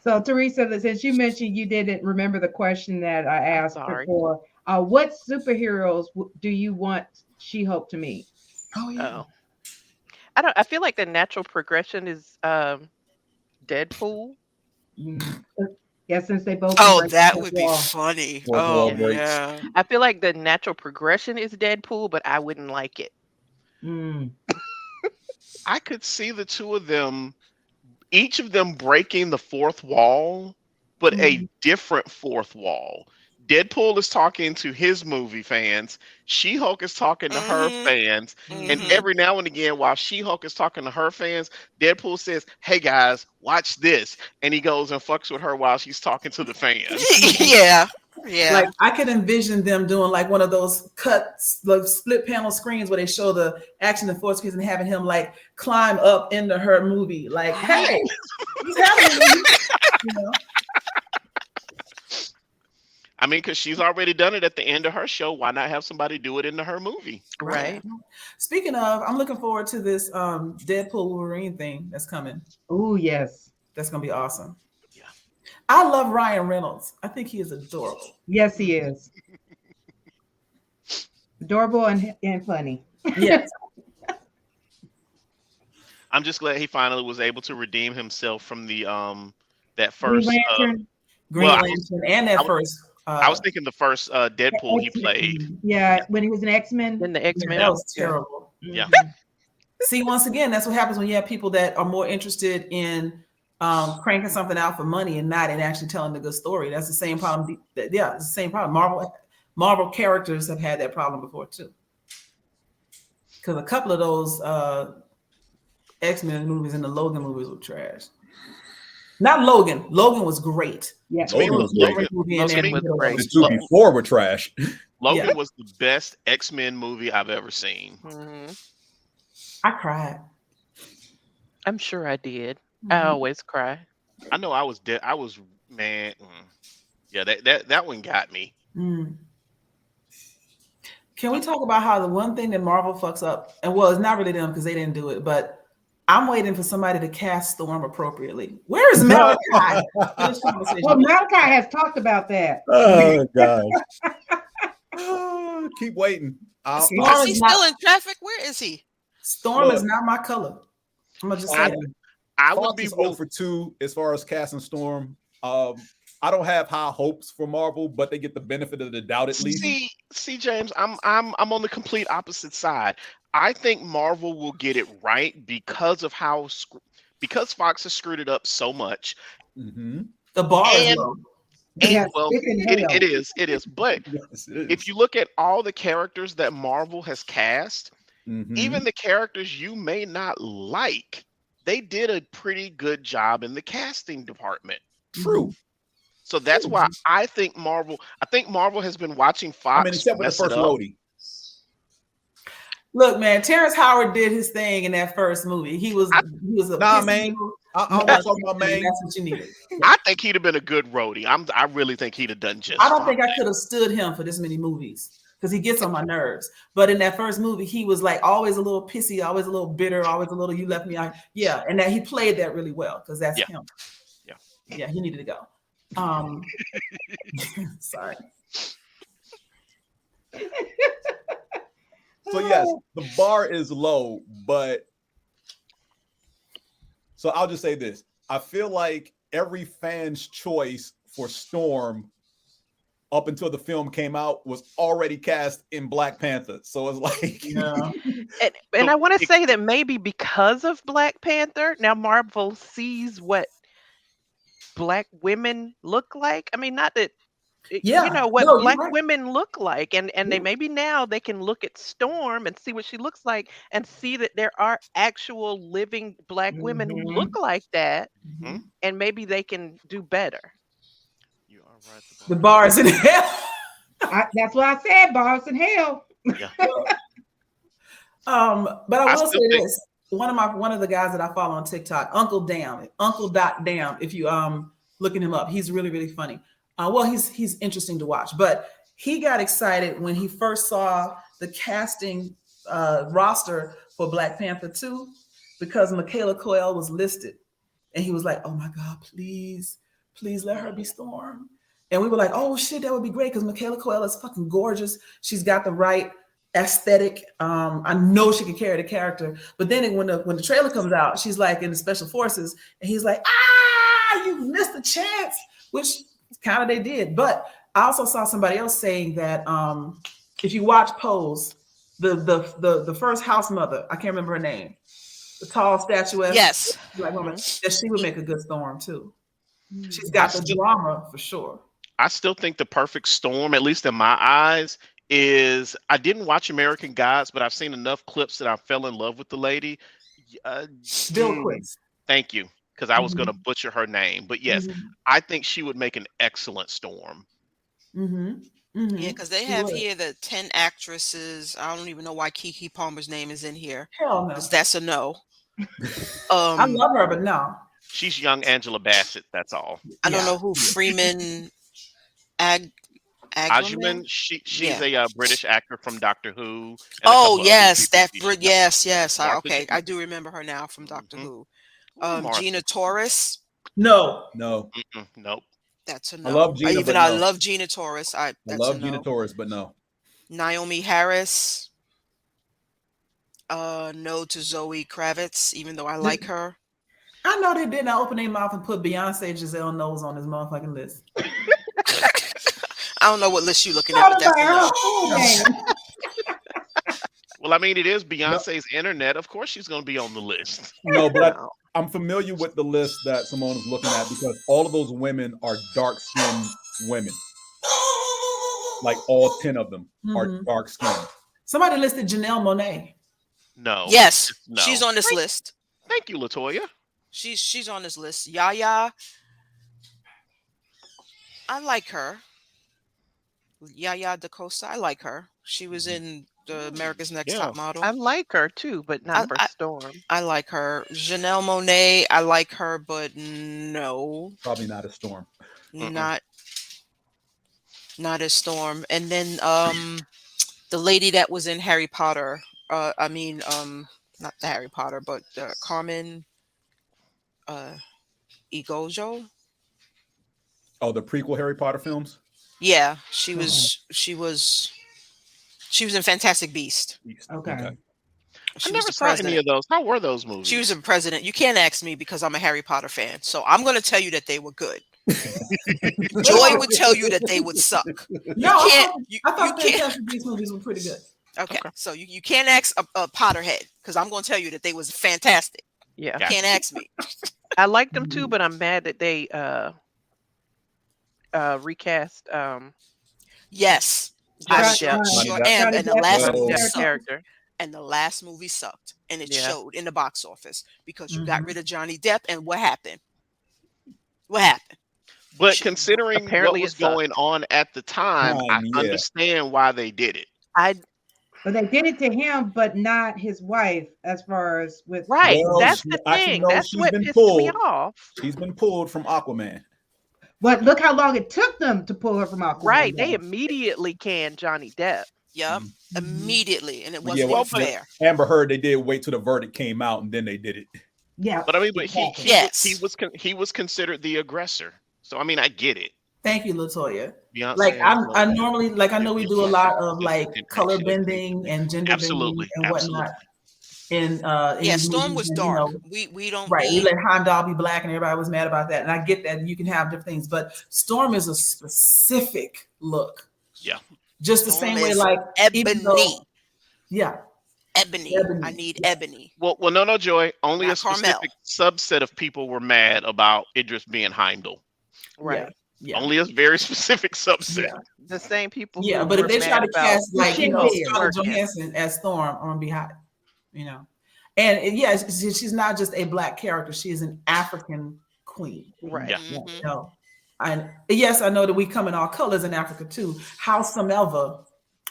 So, Theresa, since you mentioned you didn't remember the question that I asked Sorry. before, what superheroes do you want She-Hulk to meet? Oh yeah. Oh. I feel like the natural progression is Deadpool. Yeah, since they both. Oh, embrace that the would be wall. funny. Fourth Oh wall breaks. yeah. I feel like the natural progression is Deadpool, but I wouldn't like it. Mm. I could see the two of them, each of them breaking the fourth wall, but a different fourth wall. Deadpool is talking to his movie fans. She-Hulk is talking to her fans. And every now and again, while She-Hulk is talking to her fans, Deadpool says, "Hey guys, watch this." And he goes and fucks with her while she's talking to the fans. Yeah. Yeah. Like I could envision them doing like one of those cuts, like split panel screens where they show the action in 4 screens and having him like climb up into her movie. Like, hey, what's happening? You know? I mean, because she's already done it at the end of her show. Why not have somebody do it into her movie? Right. Speaking of, I'm looking forward to this Deadpool Wolverine thing that's coming. Oh, yes. That's gonna be awesome. Yeah. I love Ryan Reynolds. I think he is adorable. Yes, he is. Adorable and funny. Yes. I'm just glad he finally was able to redeem himself from the that Green first Lantern. Green Well, Lantern and that first. I was thinking the first Deadpool he played. Yeah, when he was an X-Men. Then the X-Men. That was terrible. Yeah. See, once again, that's what happens when you have people that are more interested in cranking something out for money and not in actually telling the good story. That's the same problem. Yeah, it's the same problem. Marvel characters have had that problem before too. Because a couple of those X-Men movies and the Logan movies were trash. Not Logan. Logan was great. Yeah. Logan was great. Logan was great. The two before were trash. Logan was the best X-Men movie I've ever seen. I cried. I'm sure I did. I always cry. I know I was dead. I was man. Yeah, that one got me. Can we talk about how the one thing that Marvel fucks up, and well, it's not really them because they didn't do it, but I'm waiting for somebody to cast Storm appropriately. Where is Malachi? Well, Malachi has talked about that. Oh God! Keep waiting. Is he still in traffic? Where is he? Storm is not my color. I'm gonna just say that. I would Fox be is 0 for 2 as far as casting Storm. I don't have high hopes for Marvel, but they get the benefit of the doubt at least. See, James, I'm on the complete opposite side. I think Marvel will get it right because of because Fox has screwed it up so much. The bar is low. Yes, Well, it is. But Yes, it is. if you look at all the characters that Marvel has cast, even the characters you may not like, they did a pretty good job in the casting department. True. So that's why I think Marvel has been watching Fox. I mean, except for the first Rhodey. Look, man, Terrence Howard did his thing in that first movie. He was a Nah, man. I'm not talking about man. That's what you needed. I think he'd have been a good Rhodey. I really think he'd have done just. I don't fine. think I could have stood him for this many movies because he gets on my nerves. But in that first movie, he was like always a little pissy, always a little bitter, always a little "you left me out." Yeah, and that he played that really well because that's him. Yeah, he needed to go. Sorry. So yes, the bar is low, but so I'll just say this. I feel like every fan's choice for Storm up until the film came out was already cast in Black Panther. So it's like and I want to say that maybe because of Black Panther, now Marvel sees what Black women look like. I mean, not that you know what Black women look like, and they maybe now they can look at Storm and see what she looks like and see that there are actual living Black women who look like that, and maybe they can do better. You are right. The bars in hell. That's what I said. Bars in hell. Yeah. But I will say this: one of the guys that I follow on TikTok, Uncle Damn. If you looking him up, he's really, really funny. Well, he's interesting to watch, but he got excited when he first saw the casting roster for Black Panther 2, because Michaela Coel was listed, and he was like, "Oh my God, please let her be Storm." And we were like, "Oh shit, that would be great because Michaela Coel is fucking gorgeous. She's got the right aesthetic. I know she can carry the character." But then when the trailer comes out, she's like in the special forces, and he's like, you missed a chance, which kind of they did. But I also saw somebody else saying that if you watch Pose, the first house mother, I can't remember her name, the tall statuesque, Yes. black woman, that she would make a good Storm too. She's got the drama for sure. I still think the perfect Storm, at least in my eyes, is I didn't watch American Gods, but I've seen enough clips that I fell in love with the lady. Bilquis. Thank you, because I was going to butcher her name. But yes, I think she would make an excellent Storm. Yeah, because they have here the 10 actresses. I don't even know why Keke Palmer's name is in here. Hell no. Because that's a no. I love her, but no. She's young Angela Bassett, that's all. I don't know who Freeman Agyeman, she's a British actor from Doctor Who. Oh yes, yes. I do remember her now from Doctor Who. Gina Torres. No. Nope. That's a no. I love Gina. I love Gina Torres. I love Gina Torres, but no. Naomi Harris. No to Zoe Kravitz, even though I like her. I know they did not open their mouth and put Beyonce Giselle Knowles on this motherfucking list. I don't know what list you're looking at, but that's no. Well, I mean, it is Beyonce's internet. Of course she's going to be on the list. No, but I'm familiar with the list that Simone is looking at because all of those women are dark-skinned women. Like all 10 of them are dark-skinned. Somebody listed Janelle Monáe. No. Yes, she's on this list. Thank you, LaToya. She's on this list. Yaya. I like her. Yaya DaCosta. I like her. She was in the America's Next Top Model. I like her too, but not for Storm. I like her. Janelle Monáe. I like her, but no. Probably not a Storm. Not a Storm. And then the lady that was in Harry Potter. Not the Harry Potter, but Carmen Egojo. Oh, the prequel Harry Potter films? Yeah, she was in Fantastic Beast. Okay. I never saw any of those. How were those movies? She was a president. You can't ask me because I'm a Harry Potter fan. So I'm going to tell you that they were good. Joy would tell you that they would suck. No, I thought Fantastic Beast movies were pretty good. Okay. So you can't ask a Potterhead because I'm going to tell you that they was fantastic. Yeah. You can't ask me. I liked them too, but I'm mad that they recast yes. Johnny And the last movie character. And the last movie sucked. And it showed in the box office because you got rid of Johnny Depp. And what happened? But considering apparently what was going on at the time, I understand why they did it. But they did it to him, but not his wife, as far as with that's the thing. That's what pissed me off. She's been pulled from Aquaman. But look how long it took them to pull her from Aquaman. Right. They immediately canned Johnny Depp. Yep. Immediately. And it wasn't fair. Amber Heard, they did wait till the verdict came out and then they did it. Yeah. But I mean, he was considered the aggressor. So I mean, I get it. Thank you, LaToya. Beyonce, like I normally I know we do a lot of like color bending and gender bending and whatnot. And Storm was dark. We don't we let Heimdall be black and everybody was mad about that. And I get that you can have different things, but Storm is a specific look. Yeah. Just the same way like ebony. Ebony. I need ebony. Well, no, Joy. Only not a specific subset of people were mad about Idris being Heimdall. Right. Yeah. Only a very specific subset. Yeah. The same people. Yeah, but if they try to cast Scarlett Johansson as Storm, I'm gonna be hot. And she's not just a black character; she is an African queen. Right. Yeah. And yes, I know that we come in all colors in Africa too. Howsomever,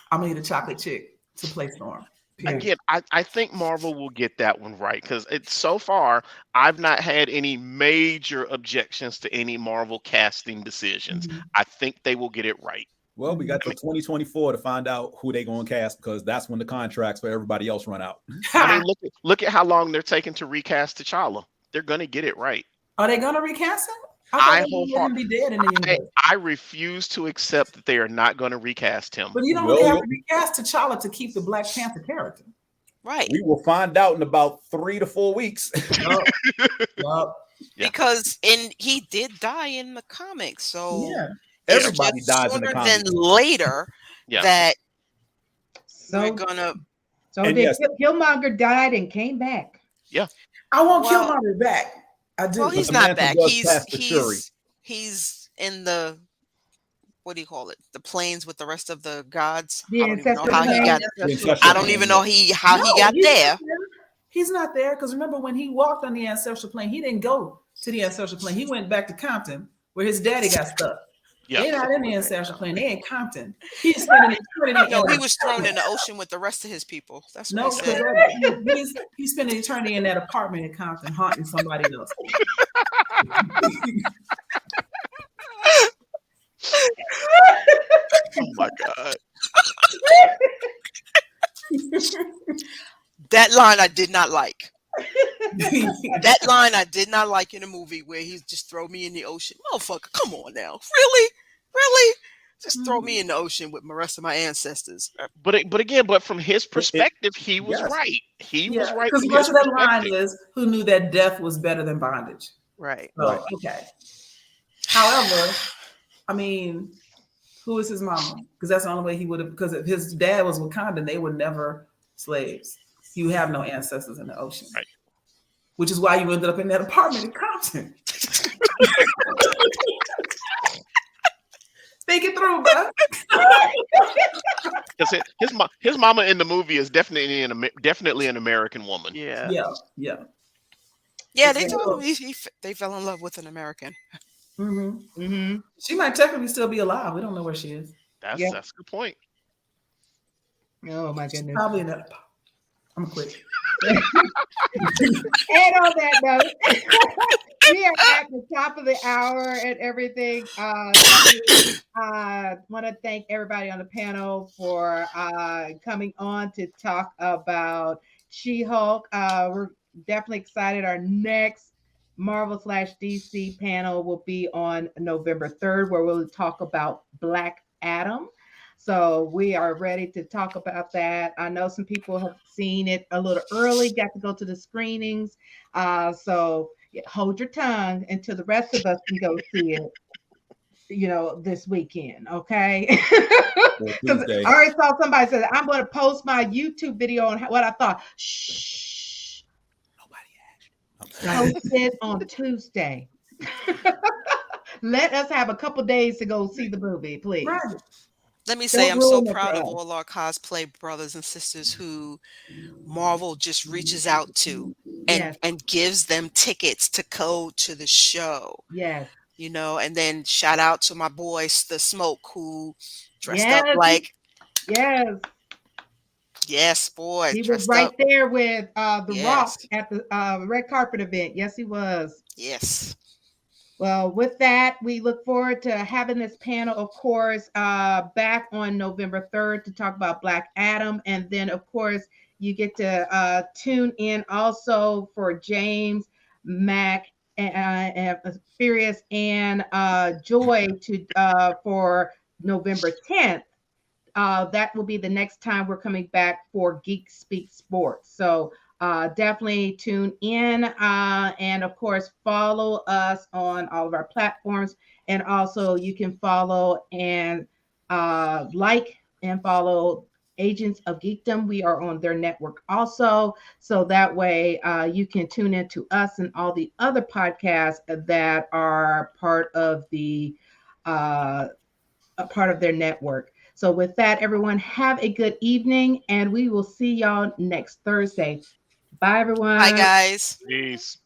I'm gonna need a chocolate chick to play Storm. Again, I think Marvel will get that one right because it's so far I've not had any major objections to any Marvel casting decisions. I think they will get it right. Well, we got till 2024 to find out who they gonna cast, because that's when the contracts for everybody else run out. I mean, look at how long they're taking to recast T'Challa. They're gonna get it right. Are they gonna recast him? I thought they would let him be dead in the universe. I refuse to accept that they are not going to recast him. But you don't really have to recast T'Challa to keep the Black Panther character. Right. We will find out in about 3 to 4 weeks. Because he did die in the comics, so everybody dies in the comics. Sooner than later that we're gonna. So Killmonger died and came back. Yeah, I want Killmonger back. I do. Well, he's not back. He's in the, what do you call it? The planes with the rest of the gods. I don't even know how he got. I don't even know how he got there. He's not there because remember when he walked on the ancestral plane, he didn't go to the ancestral plane. He went back to Compton where his daddy got stuck. Yeah. They're not in the ancestral plane. They in Compton. He's spending eternity. No, he was thrown in the ocean with the rest of his people. That's what he said. He's spending eternity in that apartment in Compton, haunting somebody else. Oh my God. That line I did not like. That line I did not like in a movie where he's just throw me in the ocean. Motherfucker, come on now. Really? Just throw me in the ocean with the rest of my ancestors. But from his perspective, he was right. He was right. Because much of that line is who knew that death was better than bondage. Right. So, okay. However, I mean, who is his mama? Because that's the only way he would have. Because if his dad was Wakandan, they were never slaves. You have no ancestors in the ocean, right? Which is why you ended up in that apartment in Compton. Think it through, bro. His mama in the movie is definitely an American woman. Yeah. They told him they fell in love with an American. Mm-hmm. Mm-hmm. She might technically still be alive. We don't know where she is. That's a good point. Oh my goodness. Probably in that. I'm quit. And on that note, we are at the top of the hour and everything. Want to thank everybody on the panel for coming on to talk about She-Hulk. We're definitely excited. Our next Marvel/DC panel will be on November 3rd, where we'll talk about Black Adam. So we are ready to talk about that. I know some people have seen it a little early, got to go to the screenings. So hold your tongue until the rest of us can go see it, this weekend, okay? Because I already saw somebody say, I'm going to post my YouTube video on what I thought. Shh. Nobody asked. Post it on Tuesday. Let us have a couple days to go see the movie, please. Right. Let me say, I'm so proud of all our cosplay brothers and sisters who Marvel just reaches out to and gives them tickets to go to the show. Yes. And then shout out to my boy, The Smoke, who dressed up like. Yes. Yes, boy. He was right there with The Rock at the red carpet event. Yes, he was. Yes. Well, with that, we look forward to having this panel, of course, back on November 3rd to talk about Black Adam. And then, of course, you get to tune in also for James, Mac, and Furious, and Joy for November 10th. That will be the next time we're coming back for Geek Speak Sports. So definitely tune in and of course follow us on all of our platforms, and also you can follow and like and follow Agents of Geekdom. We are on their network also, so that way you can tune into us and all the other podcasts that are part of the part of their network. So with that, everyone, have a good evening, and we will see y'all next Thursday. Bye, everyone. Bye, guys. Peace.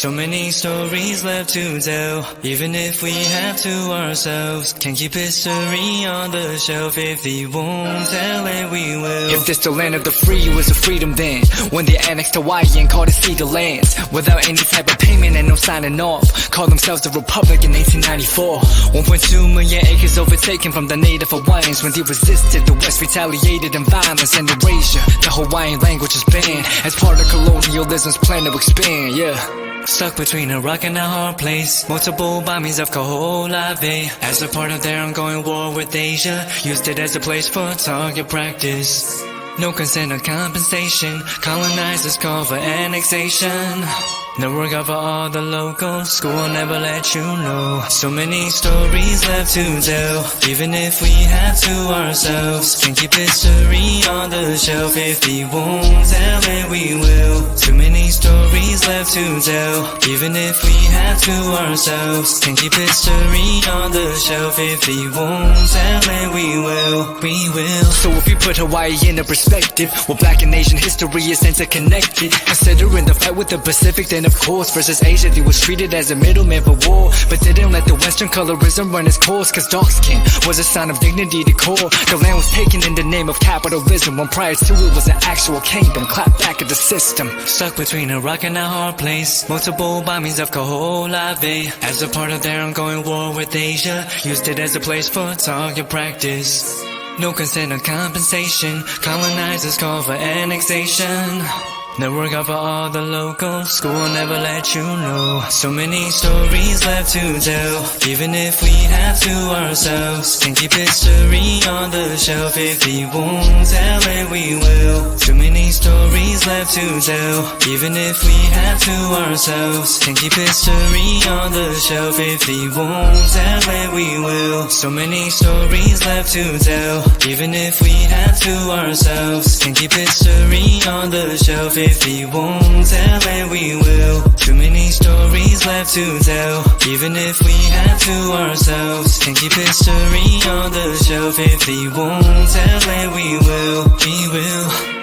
So many stories left to tell, even if we have to ourselves. Can't keep history on the shelf. If we won't tell it, we will. If this the land of the free, it was a freedom then, when they annexed Hawaii and called it Cedar Lands, without any type of payment and no signing off. Called themselves the Republic in 1894. 1.2 million acres overtaken from the native Hawaiians. When they resisted, the West retaliated in violence and erasure. The Hawaiian language is banned as part of colonialism's plan to expand, yeah. Stuck between a rock and a hard place. Multiple bombings of Kaho'olawe as a part of their ongoing war with Asia. Used it as a place for target practice. No consent or compensation. Colonizers call for annexation. No work out for all the locals. School will never let you know. So many stories left to tell, even if we have to ourselves. Can't keep history on the shelf. If we won't tell it, we will. Too many stories left to tell, even if we have to ourselves. Can't keep history on the shelf. If we won't tell it, we will. We will. So if we put Hawaii into perspective, well, Black and Asian history is interconnected. Considering the fight with the Pacific, then of course versus Asia, they was treated as a middleman for war, but didn't let the Western colorism run its course. Cause dark skin was a sign of dignity to core. The land was taken in the name of capitalism, when prior to it was an actual kingdom. Clap back at the system. Stuck between a rock and a hard place. Multiple bombings of Kaho'olawe as a part of their ongoing war with Asia. Used it as a place for target practice. No consent or compensation. Colonizers call for annexation. No work out for all the locals. School will never let you know. So many stories left to tell, even if we have to ourselves. Can't keep history on the shelf. If we won't tell it, we will. Too many stories left to tell, even if we have to ourselves. Can't keep history on the shelf. If we won't tell it, we will. So many stories left to tell, even if we have to ourselves. Can't keep history on the shelf. If we won't tell it, we will. Too many stories left to tell, even if we have to ourselves. Can't keep history on the shelf. If we won't tell it, we will. We will.